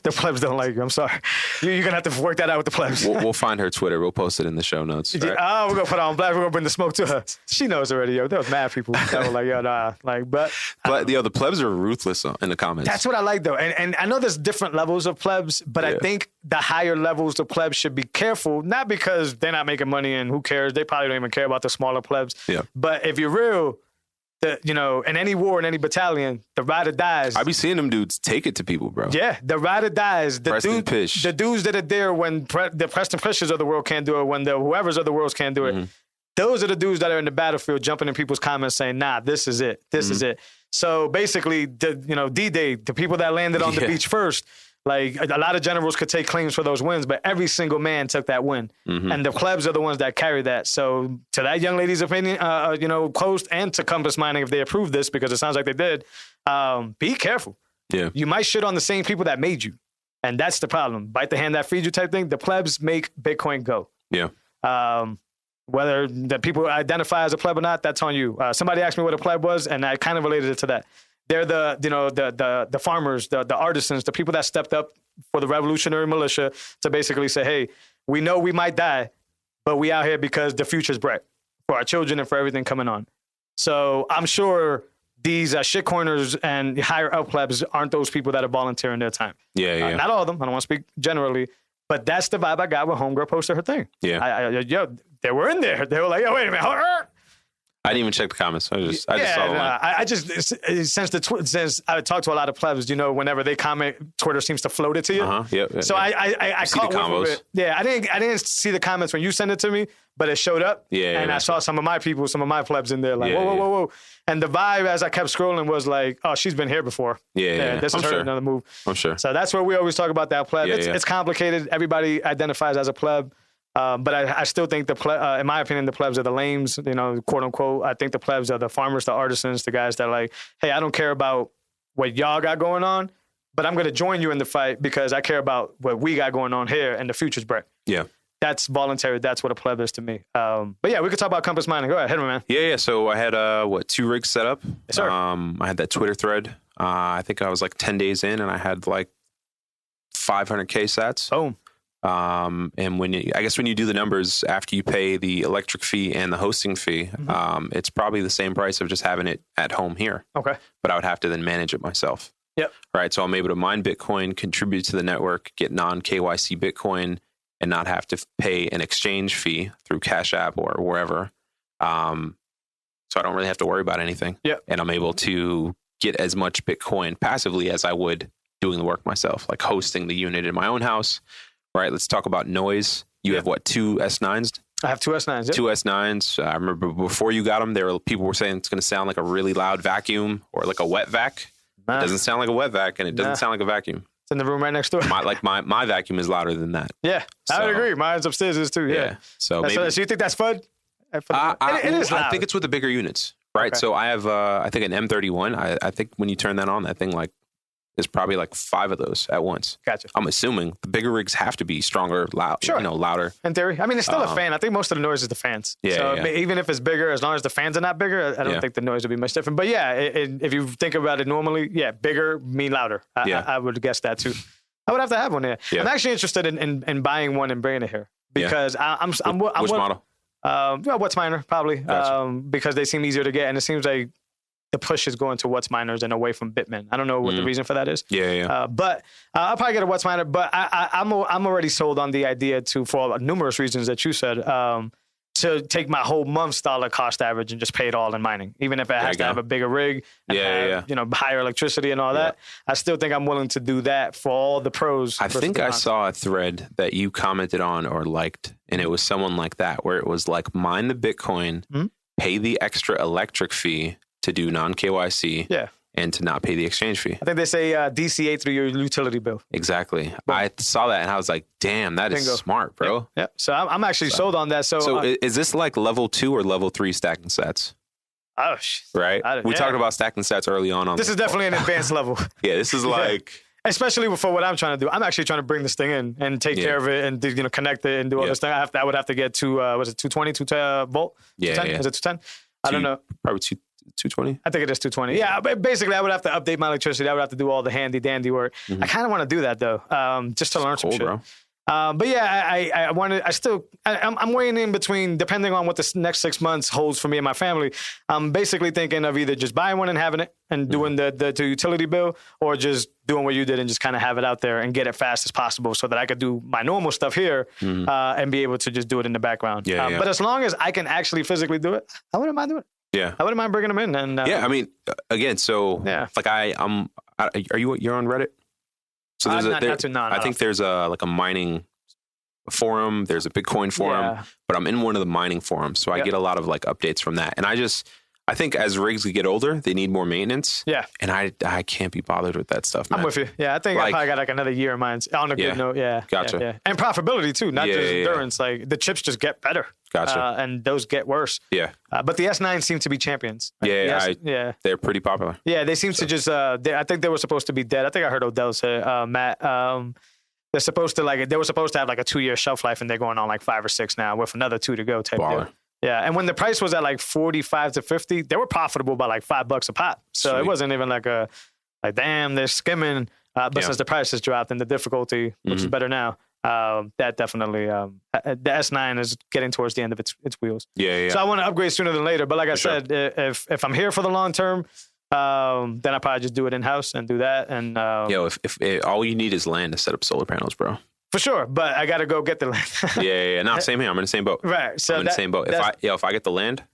The plebs don't like you. I'm sorry. You're going to have to work that out with the plebs. We'll find her Twitter. We'll post it in the show notes. Right? Oh, we're going to put on blast. We're going to bring the smoke to her. She knows already, yo. There was mad people that were like, yo, nah. Like, but the plebs are ruthless in the comments. That's what I like, though. And I know there's different levels of plebs, but I think the higher levels of plebs should be careful, not because they're not making money and who cares. They probably don't even care about the smaller plebs. Yeah. But if you're real, in any war, in any battalion, the ride or dies. I be seeing them dudes take it to people, bro. Yeah, the ride or dies. The dudes that are there when the Preston Fishers of the world can't do it, when the whoever's of the world can't do it. Those are the dudes that are in the battlefield jumping in people's comments saying, nah, this is it. This is it. So basically, D-Day, the people that landed on the beach first, like a lot of generals could take claims for those wins, but every single man took that win. And the plebs are the ones that carry that. So to that young lady's opinion, post, and to Compass Mining, if they approve this, because it sounds like they did, be careful. Yeah. You might shit on the same people that made you. And that's the problem. Bite the hand that feeds you type thing. The plebs make Bitcoin go. Yeah. Whether the people identify as a pleb or not, that's on you. Somebody asked me what a pleb was, and I kind of related it to that. They're the farmers, the artisans, the people that stepped up for the revolutionary militia to basically say, hey, we know we might die, but we out here because the future's bright for our children and for everything coming on. So I'm sure these shitcoiners and higher up plebs aren't those people that are volunteering their time. Yeah. Not all of them. I don't want to speak generally. But that's the vibe I got when Homegirl posted her thing. Yeah. They were in there. They were like, yo, wait a minute. I didn't even check the comments. I just saw the line. Since I talked to a lot of plebs, whenever they comment, Twitter seems to float it to you. Yep. So I caught one of it. Yeah, I didn't see the comments when you sent it to me, but it showed up. Yeah. And I saw some of my people, some of my plebs in there, like, whoa. And the vibe as I kept scrolling was like, oh, she's been here before. Yeah. This is another move. I'm sure. So that's where we always talk about that pleb. It's complicated. Everybody identifies as a pleb. But I still think in my opinion, the plebs are the lames, quote unquote. I think the plebs are the farmers, the artisans, the guys that like, hey, I don't care about what y'all got going on, but I'm going to join you in the fight because I care about what we got going on here and the future's bright. Yeah. That's voluntary. That's what a pleb is to me. But yeah, we could talk about Compass Mining. Go ahead, hit me, man. Yeah. So I had 2 rigs set up. Yes, sir. I had that Twitter thread. I think I was like 10 days in, and I had like 500K sats. Boom. And when you do the numbers after you pay the electric fee and the hosting fee, it's probably the same price of just having it at home here. Okay. But I would have to then manage it myself. Yep. Right. So I'm able to mine Bitcoin, contribute to the network, get non-KYC Bitcoin, and not have to pay an exchange fee through CashApp or wherever. So I don't really have to worry about anything. Yep. And I'm able to get as much Bitcoin passively as I would doing the work myself, like hosting the unit in my own house. Right. Let's talk about noise. You have what, 2 S9s? I have 2 S9s. Yep. 2 S9s. I remember before you got them, people were saying it's going to sound like a really loud vacuum or like a wet vac. It doesn't sound like a wet vac, and it doesn't sound like a vacuum. It's in the room right next door. My vacuum is louder than that. Yeah, I would agree. Mine's upstairs is too. Yeah. So maybe, so you think that's FUD? It is loud. I think it's with the bigger units, right? Okay. So I have I think an M31. I think when you turn that on, that thing there's probably like 5 of those at once. Gotcha. I'm assuming the bigger rigs have to be stronger, loud, sure. Louder. In theory. I mean, it's still a fan. I think most of the noise is the fans. Yeah. So even if it's bigger, as long as the fans are not bigger, I don't think the noise would be much different. But yeah, if you think about it normally, bigger mean louder. I would guess that too. I would have to have one here. Yeah. I'm actually interested in buying one and bringing it here because I'm which model? What's Miner probably Gotcha. Because they seem easier to get, and it seems like the push is going to What's Miners and away from Bitman. I don't know what the reason for that is. Yeah. But I'll probably get a What's Miner. But I'm already sold on the idea for numerous reasons that you said, to take my whole month's dollar cost average and just pay it all in mining, even if it has to have a bigger rig and have higher electricity and all that. I still think I'm willing to do that for all the pros. I think I saw a thread that you commented on or liked, and it was someone like that, where it was like mine the Bitcoin, pay the extra electric fee to do non-KYC and to not pay the exchange fee. I think they say DCA through your utility bill. Exactly. Boom. I saw that and I was like, damn, that is smart, bro. Yeah. So I'm actually sold on that. So is this like level 2 or level 3 stacking sets? Oh, right? We talked about stacking sets early on. This is definitely an advanced level. Yeah, this is like... Especially for what I'm trying to do. I'm actually trying to bring this thing in and take care of it and connect it and do all this thing. I would have to get to, was it 220, 210 volt? Yeah. 210? Is it 210? I don't know. Probably 220? I think it is 220. Yeah, but basically I would have to update my electricity. I would have to do all the handy dandy work. I kind of want to do that though, just to learn some shit. Bro. But yeah, I'm weighing in between, depending on what the next 6 months holds for me and my family. I'm basically thinking of either just buying one and having it and doing the utility bill, or just doing what you did and just kind of have it out there and get it fast as possible so that I could do my normal stuff here and be able to just do it in the background. But as long as I can actually physically do it, I wouldn't mind doing it. Yeah, I wouldn't mind bringing them in. And I mean, again, so like you're on Reddit? So I think there's a mining forum. There's a Bitcoin forum, but I'm in one of the mining forums, so I get a lot of like updates from that. And I think as rigs get older, they need more maintenance. Yeah, and I can't be bothered with that stuff, man. I'm with you. Yeah, I think I probably got like another year of mine on a good note. Yeah, gotcha. Yeah. And profitability too, not just endurance. Like the chips just get better. Gotcha. And those get worse. Yeah. But the S9 seem to be champions. Yeah. They're pretty popular. Yeah, they seem to just. I think they were supposed to be dead. I think I heard Odell say, Matt. They're supposed to they were supposed to have like a 2-year shelf life, and they're going on like 5 or 6 now with another 2 to go type deal. Yeah, and when the price was at like 45 to 50, they were profitable by like $5 a pop. So it wasn't even like damn, they're skimming. But since the price has dropped and the difficulty, which is better now, that definitely the S9 is getting towards the end of its wheels. Yeah. So I want to upgrade sooner than later. But like I said, if I'm here for the long term, then I probably just do it in house and do that. And if all you need is land to set up solar panels, bro. For sure, but I got to go get the land. yeah. No, same here. I'm in the same boat. Right. So I'm in the same boat. If I get the land,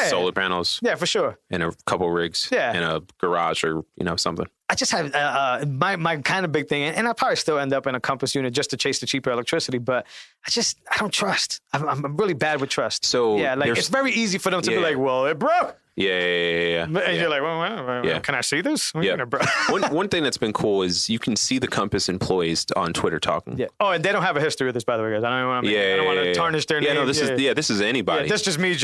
solar panels. Yeah, for sure. And a couple rigs. Yeah. In a garage or something. I just have my kind of big thing, and I probably still end up in a Compass unit just to chase the cheaper electricity. But I don't trust. I'm really bad with trust. So it's very easy for them to be like, well, it broke. Yeah. And you're like, well, can I see this? Bro? one thing that's been cool is you can see the Compass employees on Twitter talking. Yeah. Oh, and they don't have a history of this, by the way, guys. I don't want to tarnish their name. No, this is anybody. Yeah, that's just me.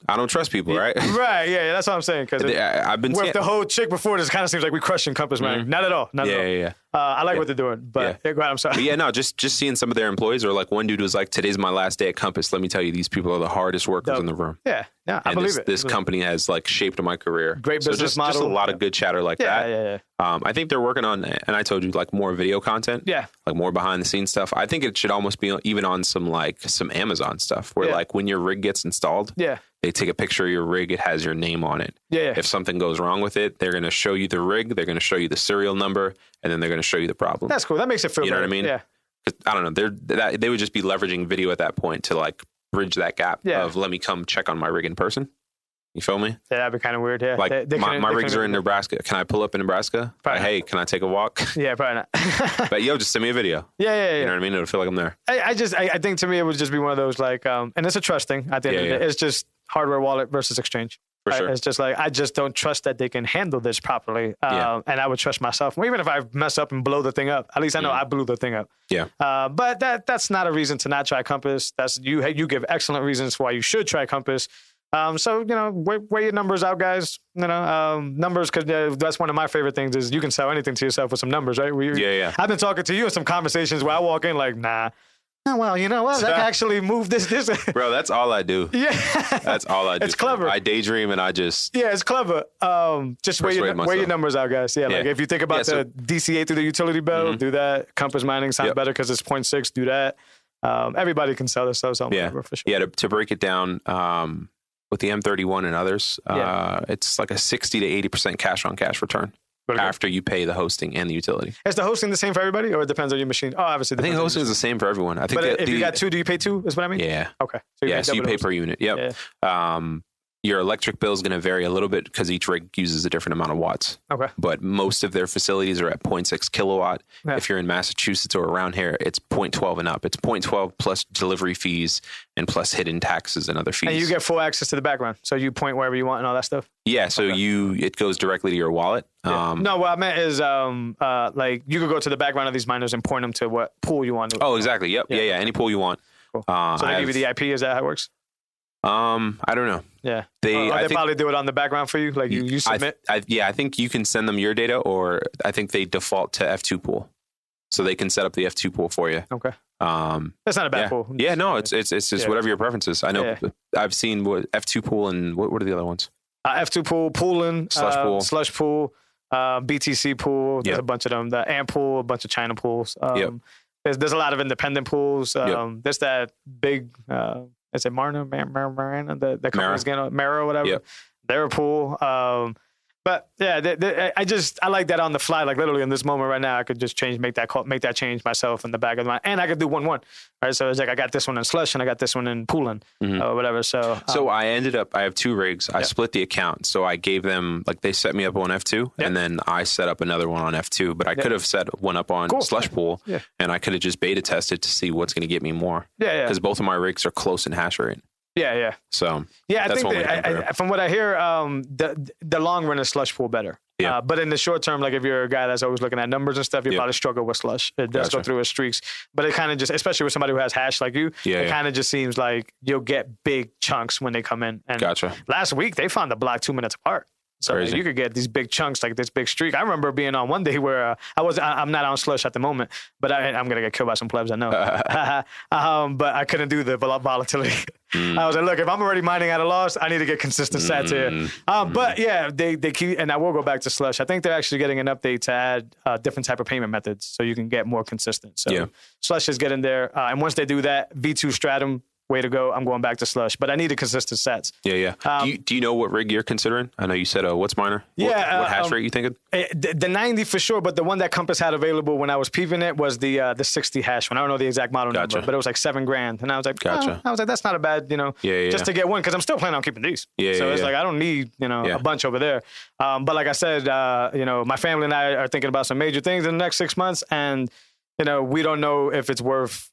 I don't trust people, right? Right. Yeah, that's what I'm saying. Because I've been with the whole chick before, this kind of seems like we crushing Compass, man. Not at all. Not at all. Yeah. I like what they're doing, but go ahead, I'm sorry. But just seeing some of their employees, or like one dude was like, "Today's my last day at Compass. Let me tell you, these people are the hardest workers in the room." Yeah, I believe it. This company has like shaped my career. Great business model. Just a lot of good chatter like that. Yeah. I think they're working on, and I told you, like more video content. Yeah. Like more behind the scenes stuff. I think it should almost be even on some Amazon stuff where like when your rig gets installed. Yeah. They take a picture of your rig. It has your name on it. Yeah. If something goes wrong with it, they're going to show you the rig. They're going to show you the serial number, and then they're going to show you the problem. That's cool. That makes it feel. You know better. what I mean? Yeah. I don't know. They would just be leveraging video at that point to like bridge that gap of let me come check on my rig in person. You feel me? Yeah, that'd be kind of weird. Yeah. Like my rigs are in Nebraska. Can I pull up in Nebraska? Hey, can I take a walk? Yeah, probably not. But just send me a video. Yeah. You know what I mean? It'll feel like I'm there. I think to me it would just be one of those like, and it's a trust thing at the end of the day. It's just hardware wallet versus exchange. For sure. It's just like, I just don't trust that they can handle this properly. And I would trust myself. Even if I mess up and blow the thing up, at least I know I blew the thing up. Yeah. But that's not a reason to not try Compass. That's you give excellent reasons why you should try Compass. So, weigh your numbers out, guys. Numbers, because that's one of my favorite things is you can sell anything to yourself with some numbers, right? I've been talking to you in some conversations where I walk in like, nah. Oh, well, you know what? I can actually move this. Bro, that's all I do. Yeah. That's all I do. It's clever. I daydream and I just... Yeah, it's clever. Just weigh your numbers out, guys. Yeah, like if you think about the DCA through the utility belt, do that. Compass mining sounds better because it's 0.6, do that. Everybody can sell this stuff. For sure. Yeah, to break it down, with the M31 and others, it's like a 60 to 80% cash on cash return. After you pay the hosting and the utility. Is the hosting the same for everybody, or it depends on your machine? Oh, obviously. I think hosting is the same for everyone. I think. But if you got two, do you pay two? Is what I mean? Yeah. Okay. So you pay per unit. Yep. Yeah. Your electric bill is going to vary a little bit because each rig uses a different amount of watts. Okay. But most of their facilities are at 0.6 kilowatt. Yeah. If you're in Massachusetts or around here, it's 0.12 and up. It's 0.12 plus delivery fees and plus hidden taxes and other fees. And you get full access to the background. So you point wherever you want and all that stuff? Yeah. So it goes directly to your wallet. Yeah. No, what I meant is like you could go to the background of these miners and point them to what pool you want. Oh, exactly. Yep. Yeah. Any pool you want. Cool. So they give you the IP. Is that how it works? I don't know. Yeah. They probably do it on the background for you. Like you submit. I think you can send them your data, or I think they default to F2 pool, so they can set up the F2 pool for you. Okay. That's not a bad pool. Yeah. No, it's just whatever your preference is. I know. I've seen F2 pool and what are the other ones? F2 pool, pooling, slush pool, BTC pool. There's a bunch of them. The AMP pool, a bunch of China pools. There's a lot of independent pools. There's that big. Is it Marna? The company's getting Mara or whatever. Yep. They're a pool. But yeah, I like that on the fly. Like literally in this moment right now, I could just make that change myself in the back of my, and I could do 1-1. Right, so it's like I got this one in slush and I got this one in pooling or whatever. So I have 2 rigs. I split the account. So I gave them they set me up on F2 and then I set up another one on F2. But I could have set one up on slush pool and I could have just beta tested to see what's going to get me more. Yeah. Because both of my rigs are close in hash rate. Yeah. So I think from what I hear, the long run is slush pool better. Yeah. But in the short term, like if you're a guy that's always looking at numbers and stuff, you probably struggle with slush. It does go through its streaks, but it kind of just, especially with somebody who has hash like you, it kind of just seems like you'll get big chunks when they come in. And last week they found the block 2 minutes apart. So you could get these big chunks, like this big streak. I remember being on one day where I'm not on slush at the moment, but I'm going to get killed by some plebs, I know. But I couldn't do the volatility. I was like, look, if I'm already mining at a loss, I need to get consistent sats here. But yeah, they keep, and I will go back to slush. I think they're actually getting an update to add different type of payment methods so you can get more consistent. So slush is getting there. And once they do that, V2 Stratum, way to go. I'm going back to slush, but I need a consistent sets. Yeah. Do you know what rig you're considering? I know you said what's miner? What hash rate you thinking? The 90 for sure, but the one that Compass had available when I was peeping it was the 60 hash one. I don't know the exact model number, but it was like $7,000. And I was like, that's not a bad, just to get one, because I'm still planning on keeping these. It's like I don't need, a bunch over there. But like I said, my family and I are thinking about some major things in the next 6 months, and we don't know if it's worth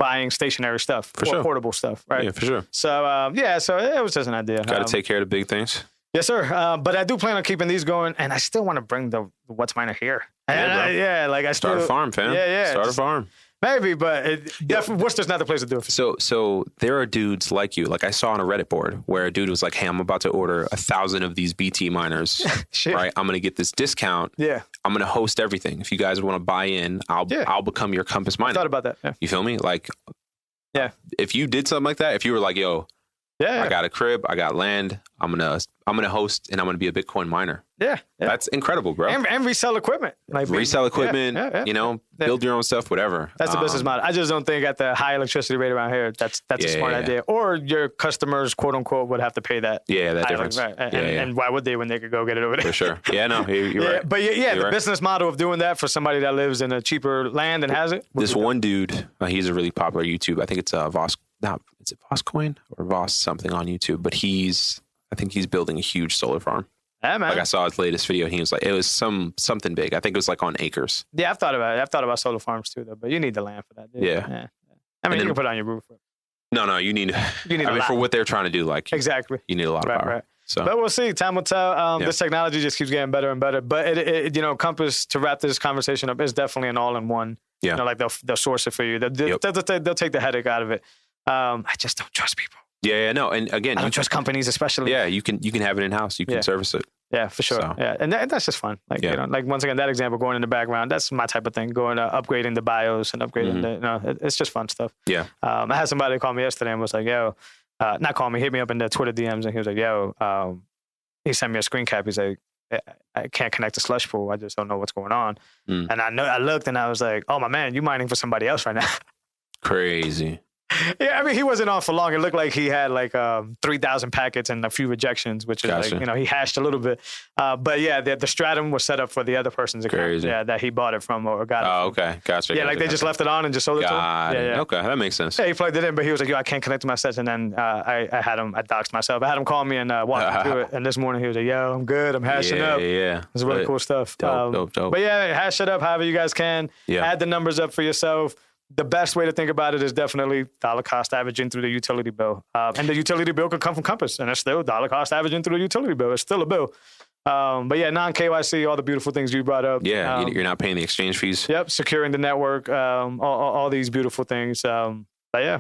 buying stationary stuff or portable stuff, right? Yeah, for sure. So, so it was just an idea. Got to take care of the big things. Yes, sir. But I do plan on keeping these going, and I still want to bring the What's Miner here. And start a farm, fam. Start a farm. Maybe, but Worcester's not the place to do it. So there are dudes like you. Like I saw on a Reddit board where a dude was like, "Hey, I'm about to order 1,000 of these BT miners. Right? I'm going to get this discount. Yeah, I'm going to host everything. If you guys want to buy in, I'll become your Compass miner." I thought about that. Yeah. You feel me? Like, if you did something like that, if you were like, "Yo, I got a crib, I got land, I'm gonna host, and I'm gonna be a Bitcoin miner." Yeah. That's incredible, bro. And resell equipment. Like resell equipment, build your own stuff, whatever. That's the business model. I just don't think at the high electricity rate around here, that's a smart idea. Or your customers, quote unquote, would have to pay that. Yeah, that difference. Right. And why would they when they could go get it over there? For sure. Yeah, no, you're right. But the business model of doing that for somebody that lives in a cheaper land and has it. This one dude, he's a really popular YouTube. I think it's Voss. Now, is it Vosscoin or Voss something on YouTube? But I think he's building a huge solar farm. Yeah, man. Like I saw his latest video, and he was like, it was something big. I think it was like on acres. Yeah, I've thought about it. I've thought about solar farms too, though. But you need the land for that, dude. Yeah. I mean, you can put it on your roof. No, you need for what they're trying to do, like exactly. You need a lot of power. Right. So, but we'll see. Time will tell. This technology just keeps getting better and better. But it Compass, to wrap this conversation up, is definitely an all-in-one. Yeah. Like they'll source it for you. They'll take the headache out of it. I just don't trust people. Yeah, no. And again, I don't trust companies, especially. Yeah, you can have it in house. You can service it. Yeah, for sure. So. Yeah, and that's just fun. Like like once again, that example going in the background, that's my type of thing. Going upgrading the BIOS and upgrading it's just fun stuff. Yeah. I had somebody call me yesterday and was like, "Yo," not call me, hit me up in the Twitter DMs, and he was like, "Yo," he sent me a screen cap. He's like, "I can't connect to Slush Pool. I just don't know what's going on." And I looked and I was like, "Oh my man, you mining for somebody else right now?" Crazy. Yeah, I mean, he wasn't on for long. It looked like he had like 3,000 packets and a few rejections, which is like, he hashed a little bit. But yeah, the Stratum was set up for the other person's account. Crazy. Yeah, that he bought it from or got it from. Oh, okay. Gotcha. Yeah, they just left it on and just sold it to him. Yeah. Okay, that makes sense. Yeah, he plugged it in, but he was like, "Yo, I can't connect to my sets." And then I doxed myself. I had him call me and walk me through it. And this morning he was like, "Yo, I'm good. I'm hashing up." Yeah. It's really cool stuff. Dope. But yeah, hash it up however you guys can. Yeah. Add the numbers up for yourself. The best way to think about it is definitely dollar cost averaging through the utility bill. And the utility bill could come from Compass, and it's still dollar cost averaging through the utility bill. It's still a bill. But yeah, non-KYC, all the beautiful things you brought up. Yeah, you're not paying the exchange fees. Yep, securing the network, all these beautiful things. But yeah,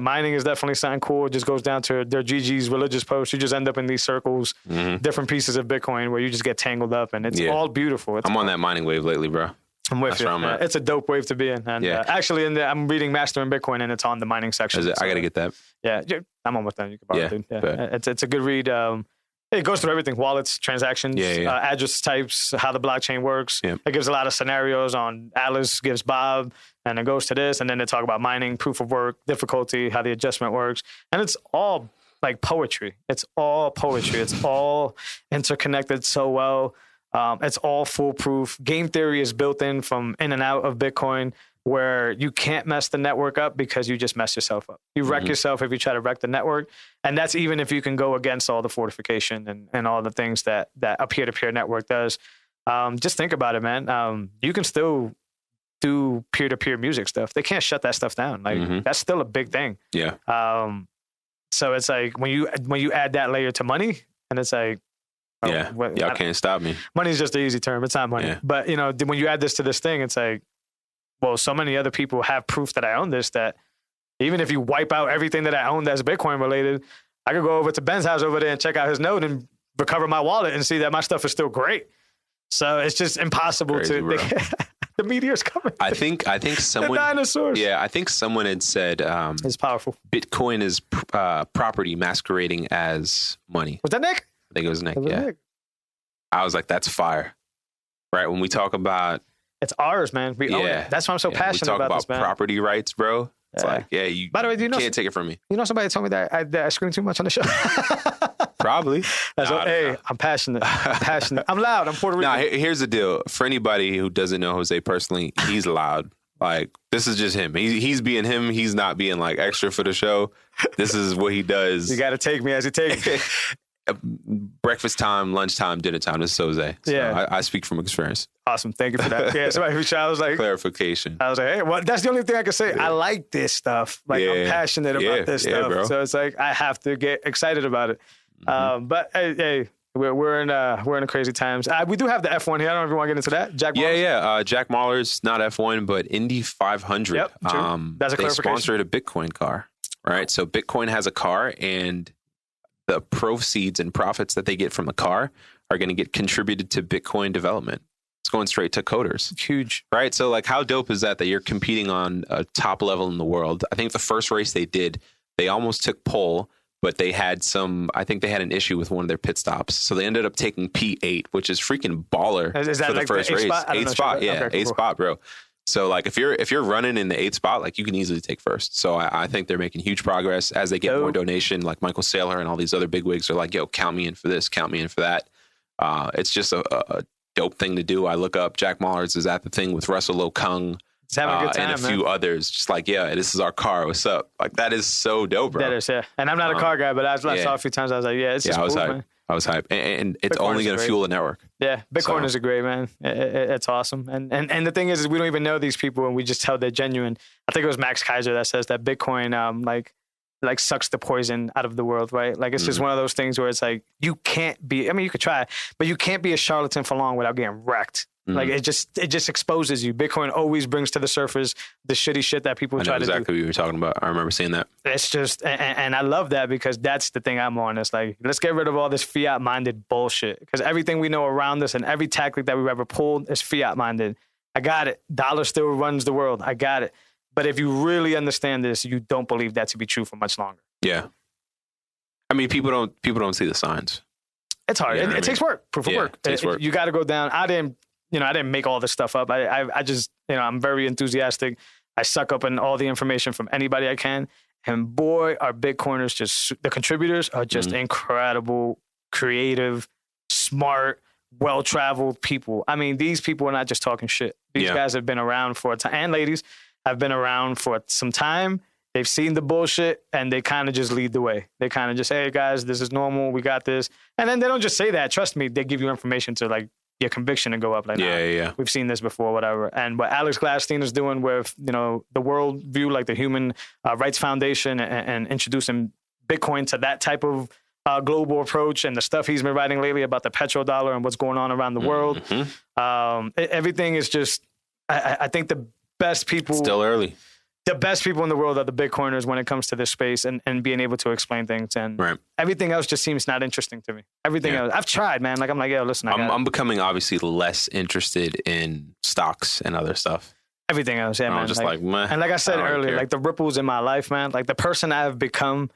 mining is definitely something cool. It just goes down to their GG's religious posts. You just end up in these circles, different pieces of Bitcoin where you just get tangled up, and it's all beautiful. I'm on that mining wave lately, bro. I'm with you. It's a dope wave to be in. And actually, I'm reading Mastering Bitcoin, and it's on the mining section. I got to get that. Yeah, I'm almost done. You can borrow it. Yeah. It's a good read. It goes through everything: wallets, transactions, address types, how the blockchain works. Yeah. It gives a lot of scenarios on Alice, gives Bob, and it goes to this. And then they talk about mining, proof of work, difficulty, how the adjustment works. And it's all like poetry. It's all poetry. It's all interconnected so well. It's all foolproof. Game theory is built in from in and out of Bitcoin, where you can't mess the network up because you just mess yourself up. You wreck yourself if you try to wreck the network. And that's even if you can go against all the fortification and all the things that a peer-to-peer network does. Just think about it, man. You can still do peer-to-peer music stuff. They can't shut that stuff down. Like that's still a big thing. Yeah. So it's like when you add that layer to money, and it's like, y'all can't stop me. Money is just an easy term. It's not money. Yeah. But, when you add this to this thing, it's like, well, so many other people have proof that I own this, that even if you wipe out everything that I own that's Bitcoin related, I could go over to Ben's house over there and check out his node and recover my wallet and see that my stuff is still great. So it's just impossible. Crazy, the meteor's coming. I think someone. The dinosaurs. Yeah, I think someone had said it's powerful. Bitcoin is property masquerading as money. Was that Nick? I think it was Nick. Nick. I was like, that's fire. Right? When we talk about... It's ours, man. We own it. That's why I'm so passionate about this, man. We talk about property rights, bro. It's like, you By the way, can't take it from me. You know, somebody told me that I scream too much on the show. Probably. I'm passionate. I'm loud. I'm Puerto Rican. Here's the deal. For anybody who doesn't know Jose personally, he's loud. Like, this is just him. He's being him. He's not being like extra for the show. This is what he does. You got to take me as you take me. breakfast time, lunchtime, dinner time. This is Jose. So I speak from experience. Awesome. Thank you for that. Yeah, somebody who I was like clarification. I was like, hey, well, that's the only thing I can say. I like this stuff. Like I'm passionate about this stuff. Bro. So it's like I have to get excited about it. But hey, we're in crazy times. We do have the F1 here. I don't know if you want to get into that. Jack Mallers? Jack Mallers, not F1, but Indy 500. Yep, true. That's a they clarification. Sponsored a Bitcoin car, right? So Bitcoin has a car, and the proceeds and profits that they get from the car are going to get contributed to Bitcoin development. It's going straight to coders. Huge. Right? So like how dope is that you're competing on a top level in the world? I think the first race they did, they almost took pole, but they had an issue with one of their pit stops. So they ended up taking P8, which is freaking baller is that for like the first race. Eighth spot. Yeah. Okay, eighth spot, bro. So like if you're running in the 8th spot, like you can easily take first. So I think they're making huge progress as they get more donation. Like Michael Saylor and all these other big wigs are like, yo, count me in for this, count me in for that. It's just a dope thing to do. I look up Jack Mallers is at the thing with Russell Okung and a few others. Just like, this is our car. What's up? Like that is so dope, bro. That is, yeah. And I'm not a car guy, but I saw a few times. I was like, it's just cool, man. I was hyped. And it's Bitcoin only going to fuel the network. Yeah, Bitcoiners are great, man. It's awesome. And the thing is we don't even know these people, and we just tell they're genuine. I think it was Max Kaiser that says that Bitcoin like sucks the poison out of the world, right? Like it's just one of those things where it's like you can't be. I mean, you could try, but you can't be a charlatan for long without getting wrecked. Like it just exposes you. Bitcoin always brings to the surface the shitty shit that people try to do. Exactly what you were talking about. I remember seeing that. It's just, and I love that because that's the thing I'm on. It's like, let's get rid of all this fiat minded bullshit because everything we know around us and every tactic that we've ever pulled is fiat minded. I got it. Dollar still runs the world. I got it. But if you really understand this, you don't believe that to be true for much longer. Yeah. I mean, people don't see the signs. It's hard. It takes work. Proof of work. It takes work. You got to go down. I didn't make all this stuff up. I just, I'm very enthusiastic. I suck up in all the information from anybody I can. And boy, our Bitcoiners the contributors are just incredible, creative, smart, well-traveled people. I mean, these people are not just talking shit. These guys have been around for a time, and ladies have been around for some time. They've seen the bullshit and they kind of just lead the way. They kind of just, hey guys, this is normal. We got this. And then they don't just say that. Trust me, they give you information to like your conviction to go up. Like, we've seen this before, whatever. And what Alex Gladstein is doing with, the world view, like the Human Rights Foundation and introducing Bitcoin to that type of global approach and the stuff he's been writing lately about the petrodollar and what's going on around the world. Everything is just, I think the best people. Still early. The best people in the world are the Bitcoiners when it comes to this space and being able to explain things. And everything else just seems not interesting to me. Everything else. I've tried, man. Like, I'm like, listen, I'm becoming obviously less interested in stocks and other stuff. Everything else, man. Just like meh. And like I said earlier, like the ripples in my life, man, like the person I've become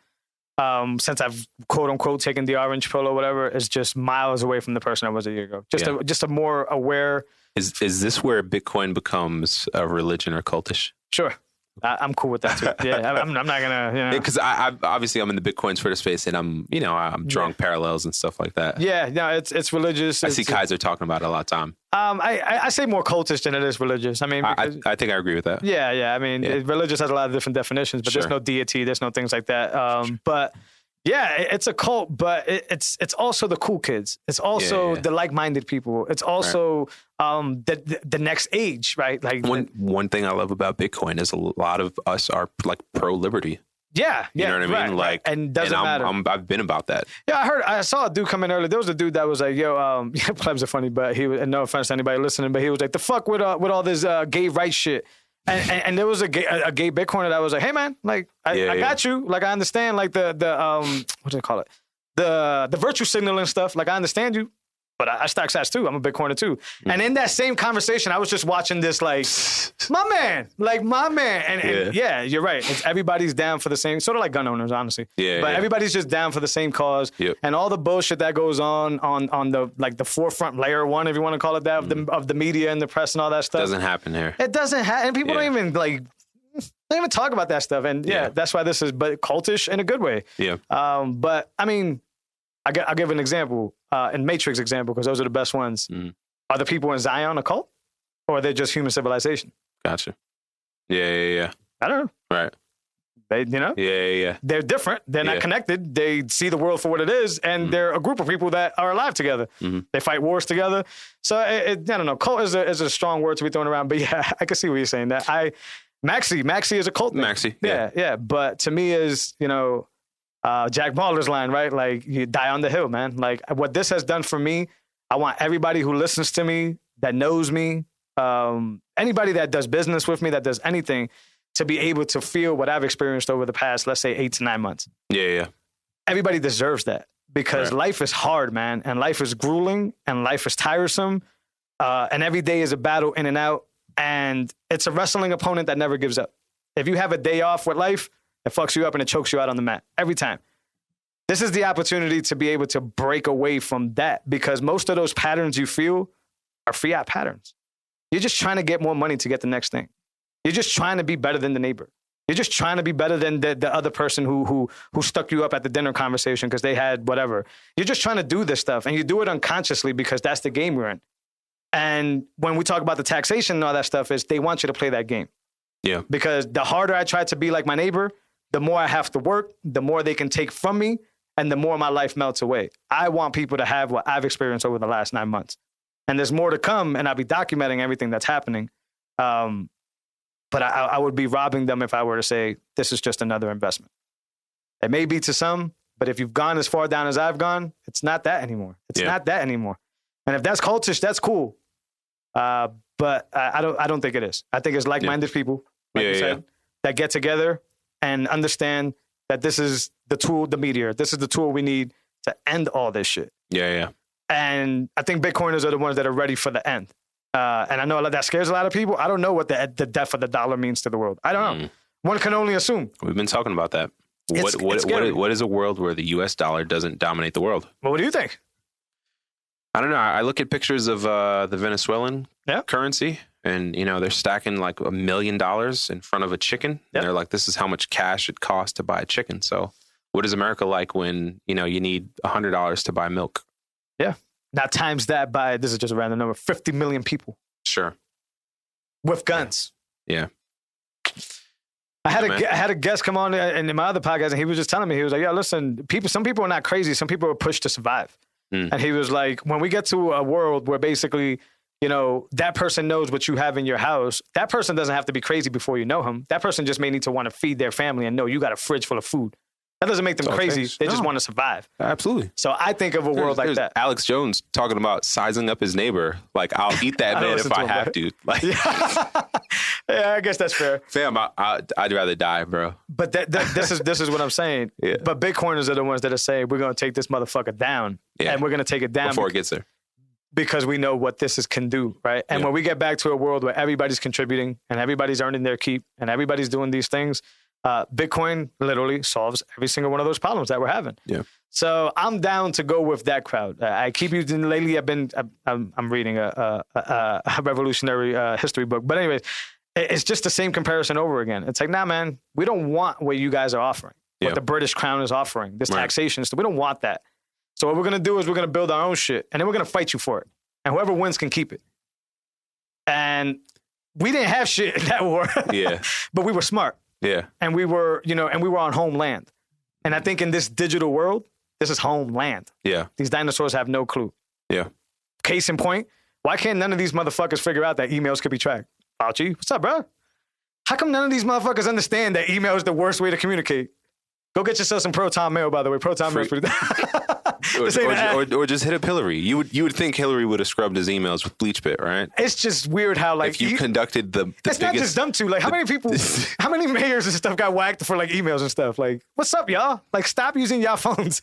since I've quote unquote taken the orange pill or whatever is just miles away from the person I was a year ago. Just a more aware. Is this where Bitcoin becomes a religion or cultish? Sure. I'm cool with that too. Yeah, I'm not gonna, because I'm in the Bitcoin Twitter space and I'm drawing parallels and stuff like that. Yeah, no, it's religious. I see Kaiser talking about it a lot of time. I say more cultish than it is religious. I mean, I think I agree with that. Yeah. I mean, religious has a lot of different definitions, but there's no deity, there's no things like that. But yeah, it's a cult, but it's also the cool kids. It's also the like-minded people. It's also the next age, right? Like one thing I love about Bitcoin is a lot of us are like pro-liberty. Yeah, you know what I mean. Like, and doesn't matter. I've been about that. Yeah, I saw a dude come in earlier. There was a dude that was like, "Yo, plebs are funny," but he was, and no offense to anybody listening, but he was like, "The fuck with all this gay rights shit." And there was a gay Bitcoiner that was like, hey man, like I got you. Like I understand like the what do they call it? The virtue signal and stuff. Like I understand you. But I stack sats too. I'm a Bitcoiner too. And in that same conversation, I was just watching this like, my man. And yeah, you're right. It's everybody's down for the same, sort of like gun owners, honestly. Everybody's just down for the same cause. Yep. And all the bullshit that goes on the like the forefront layer one, if you want to call it that, of the media and the press and all that stuff. Doesn't happen here. It doesn't happen. And people don't even talk about that stuff. And that's why this is cultish in a good way. Yeah. But I mean, I'll give an example, in Matrix example, because those are the best ones. Are the people in Zion a cult, or are they just human civilization? Gotcha. Yeah. I don't know. Right. They, they're different. They're not connected. They see the world for what it is, and they're a group of people that are alive together. They fight wars together. So I don't know. Cult is a strong word to be thrown around, but yeah, I can see what you're saying. That Maxi is a cult thing. Maxi, yeah. But to me is Jack Balder's line, right? Like, you die on the hill, man. Like, what this has done for me, I want everybody who listens to me, that knows me, anybody that does business with me, that does anything, to be able to feel what I've experienced over the past, let's say, 8 to 9 months. Yeah. Everybody deserves that, because life is hard, man. And life is grueling, and life is tiresome. And every day is a battle in and out. And it's a wrestling opponent that never gives up. If you have a day off with life, it fucks you up and it chokes you out on the mat every time. This is the opportunity to be able to break away from that, because most of those patterns you feel are fiat patterns. You're just trying to get more money to get the next thing. You're just trying to be better than the neighbor. You're just trying to be better than the other person who stuck you up at the dinner conversation because they had whatever. You're just trying to do this stuff, and you do it unconsciously because that's the game you're in. And when we talk about the taxation and all that stuff, is they want you to play that game. Yeah. Because the harder I try to be like my neighbor, the more I have to work, the more they can take from me, and the more my life melts away. I want people to have what I've experienced over the last 9 months. And there's more to come, and I'll be documenting everything that's happening. But I would be robbing them if I were to say, this is just another investment. It may be to some, but if you've gone as far down as I've gone, it's not that anymore. It's not that anymore. And if that's cultish, that's cool. But I don't think it is. I think it's like-minded people, like you said, that get together and understand that this is the tool, the meteor. This is the tool we need to end all this shit. Yeah. And I think Bitcoiners are the ones that are ready for the end. And I know that scares a lot of people. I don't know what the death of the dollar means to the world. I don't know. One can only assume. We've been talking about that. What is a world where the U.S. dollar doesn't dominate the world? Well, what do you think? I don't know. I look at pictures of the Venezuelan currency, and they're stacking like $1 million in front of a chicken. And they're like, this is how much cash it costs to buy a chicken. So what is America like when you need $100 to buy milk? Yeah. Now times that by, this is just a random number, 50 million people. Sure. With guns. Yeah. I had a guest come on in my other podcast, and he was just telling me, he was like, yeah, listen, some people are not crazy. Some people are pushed to survive. And he was like, when we get to a world where basically, that person knows what you have in your house, that person doesn't have to be crazy before you know him. That person just may need to want to feed their family and know you got a fridge full of food. That doesn't make them crazy. They just want to survive. Absolutely. So I think of a world like that. Alex Jones talking about sizing up his neighbor. Like, I'll eat that man if I have to. Like, yeah, I guess that's fair. Fam, I'd rather die, bro. But this is what I'm saying. Yeah. But Bitcoiners are the ones that are saying, we're going to take this motherfucker down. Yeah. And we're going to take it down. Before it gets there. Because we know what this can do, right? And when we get back to a world where everybody's contributing and everybody's earning their keep and everybody's doing these things, Bitcoin literally solves every single one of those problems that we're having. Yeah. So I'm down to go with that crowd. I keep using lately. I'm reading a revolutionary history book, but anyways, it's just the same comparison over again. It's like, nah, man, we don't want what you guys are offering, what the British Crown is offering, this taxation. So we don't want that. So what we're gonna do is we're gonna build our own shit, and then we're gonna fight you for it, and whoever wins can keep it. And we didn't have shit in that war. Yeah. But we were smart. Yeah. And we were, and we were on homeland. And I think in this digital world, this is homeland. Yeah. These dinosaurs have no clue. Yeah. Case in point, why can't none of these motherfuckers figure out that emails could be tracked? Fauci, what's up, bro? How come none of these motherfuckers understand that email is the worst way to communicate? Go get yourself some Proton Mail, by the way. Proton Mail is pretty... or just hit up Hillary. You would think Hillary would have scrubbed his emails with Bleach Bit, right? It's just weird how if you conducted the it's biggest, not just them two. Like how many people, how many mayors and stuff got whacked for like emails and stuff? Like, what's up, y'all? Like, stop using y'all phones.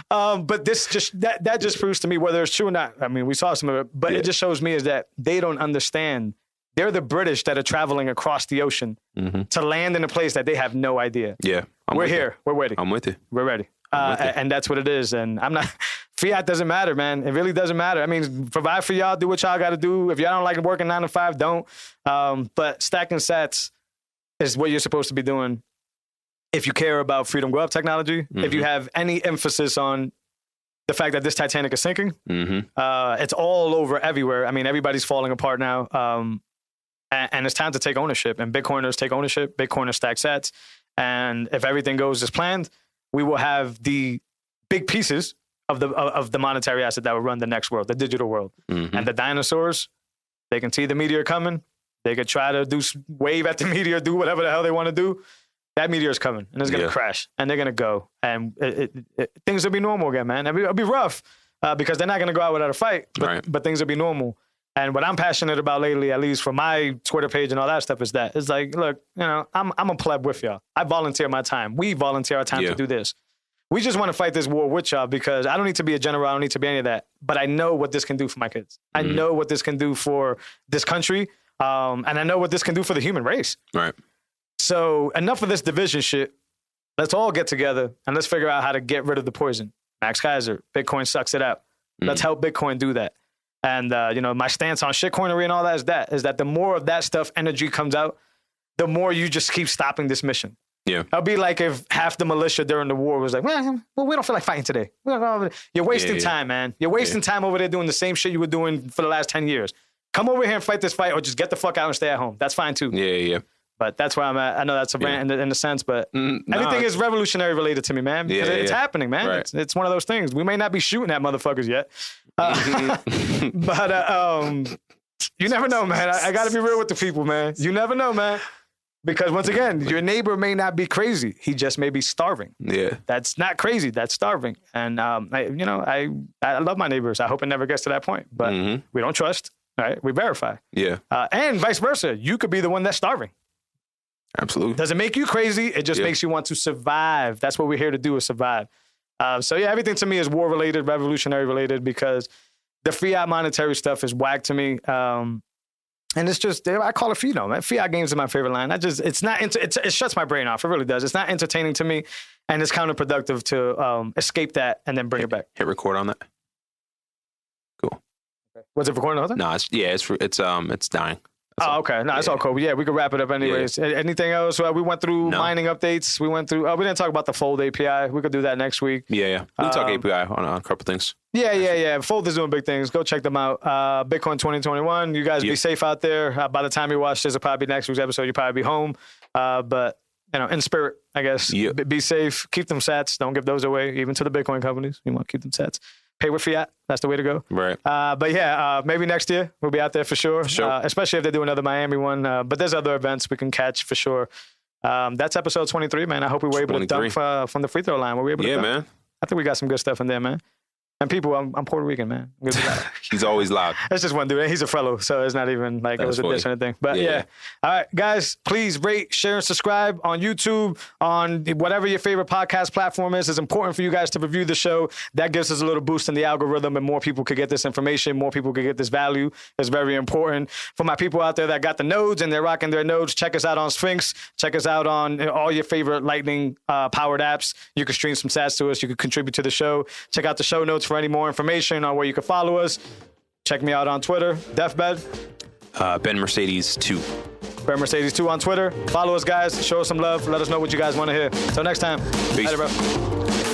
But this just that just proves to me whether it's true or not. I mean, we saw some of it, but it just shows me is that they don't understand. They're the British that are traveling across the ocean to land in a place that they have no idea. Yeah, we're here. We're waiting. I'm with you. We're ready. And that's what it is. And I'm not, fiat doesn't matter, man. It really doesn't matter. I mean, provide for y'all, do what y'all got to do. If y'all don't like working 9 to 5, don't. But stacking sats is what you're supposed to be doing. If you care about freedom go up technology, if you have any emphasis on the fact that this Titanic is sinking, it's all over everywhere. I mean, everybody's falling apart now. And it's time to take ownership. And Bitcoiners take ownership. Bitcoiners stack sats. And if everything goes as planned, we will have the big pieces of the monetary asset that will run the next world, the digital world. And the dinosaurs, they can see the meteor coming. They could try to wave at the meteor, do whatever the hell they want to do. That meteor is coming, and it's going to crash, and they're going to go. And things will be normal again, man. It'll be rough because they're not going to go out without a fight, but things will be normal. And what I'm passionate about lately, at least for my Twitter page and all that stuff, is that it's like, look, I'm a pleb with y'all. I volunteer my time. We volunteer our time to do this. We just want to fight this war with y'all because I don't need to be a general. I don't need to be any of that. But I know what this can do for my kids. I know what this can do for this country. And I know what this can do for the human race. Right. So enough of this division shit. Let's all get together and let's figure out how to get rid of the poison. Max Kaiser, Bitcoin sucks it out. Let's help Bitcoin do that. And, my stance on shitcoinery and all that is that the more of that stuff energy comes out, the more you just keep stopping this mission. Yeah. It'll be like if half the militia during the war was like, well, we don't feel like fighting today. You're wasting time, man. You're wasting time over there doing the same shit you were doing for the last 10 years. Come over here and fight this fight or just get the fuck out and stay at home. That's fine too. Yeah. But that's where I'm at. I know that's a rant in a sense, but everything is revolutionary related to me, man. Because it's happening, man. Right. It's one of those things. We may not be shooting at motherfuckers yet. But you never know, man. I got to be real with the people, man. You never know, man. Because once again, your neighbor may not be crazy. He just may be starving. Yeah. That's not crazy. That's starving. And, I love my neighbors. I hope it never gets to that point. But we don't trust, right? We verify. Yeah. And vice versa. You could be the one that's starving. Absolutely. Doesn't make you crazy. It just makes you want to survive. That's what we're here to do, is survive. Everything to me is war related, revolutionary related, because the fiat monetary stuff is whack to me. And it's just, I call it man. Fiat games are my favorite line. It shuts my brain off. It really does. It's not entertaining to me, and it's counterproductive to escape that and then bring it back. Hit record on that. Cool. Was it recording the whole time? No, it's dying. Okay. No, it's all cool. Yeah, we could wrap it up anyways. Anything else? We went through mining updates. We went through, we didn't talk about the Fold API. We could do that next week. Yeah. We'll talk API on a couple things. Yeah. Fold is doing big things. Go check them out. Bitcoin 2021. You guys be safe out there. By the time you watch this, it'll probably be next week's episode. You'll probably be home. But, in spirit, I guess. Yep. Be safe. Keep them sats. Don't give those away, even to the Bitcoin companies. You want to keep them sats. Pay with fiat. That's the way to go. Right. Maybe next year we'll be out there for sure. Especially if they do another Miami one. But there's other events we can catch for sure. That's episode 23, man. I hope we were able to dunk from the free throw line. Were we able to dunk? Man. I think we got some good stuff in there, man. And people, I'm Puerto Rican, man. He's always loud. It's just one dude. He's a fellow, so it's not even like it was a diss or anything. But yeah. All right, guys, please rate, share, and subscribe on YouTube, on whatever your favorite podcast platform is. It's important for you guys to review the show. That gives us a little boost in the algorithm, and more people could get this information. More people could get this value. It's very important. For my people out there that got the nodes and they're rocking their nodes, check us out on Sphinx. Check us out on all your favorite Lightning powered apps. You can stream some sats to us. You can contribute to the show. Check out the show notes for any more information on where you can follow us. Check me out on Twitter, Deathbed. Ben Mercedes 2. Ben Mercedes 2 on Twitter. Follow us, guys. Show us some love. Let us know what you guys want to hear. Until next time. Peace. Later, bro.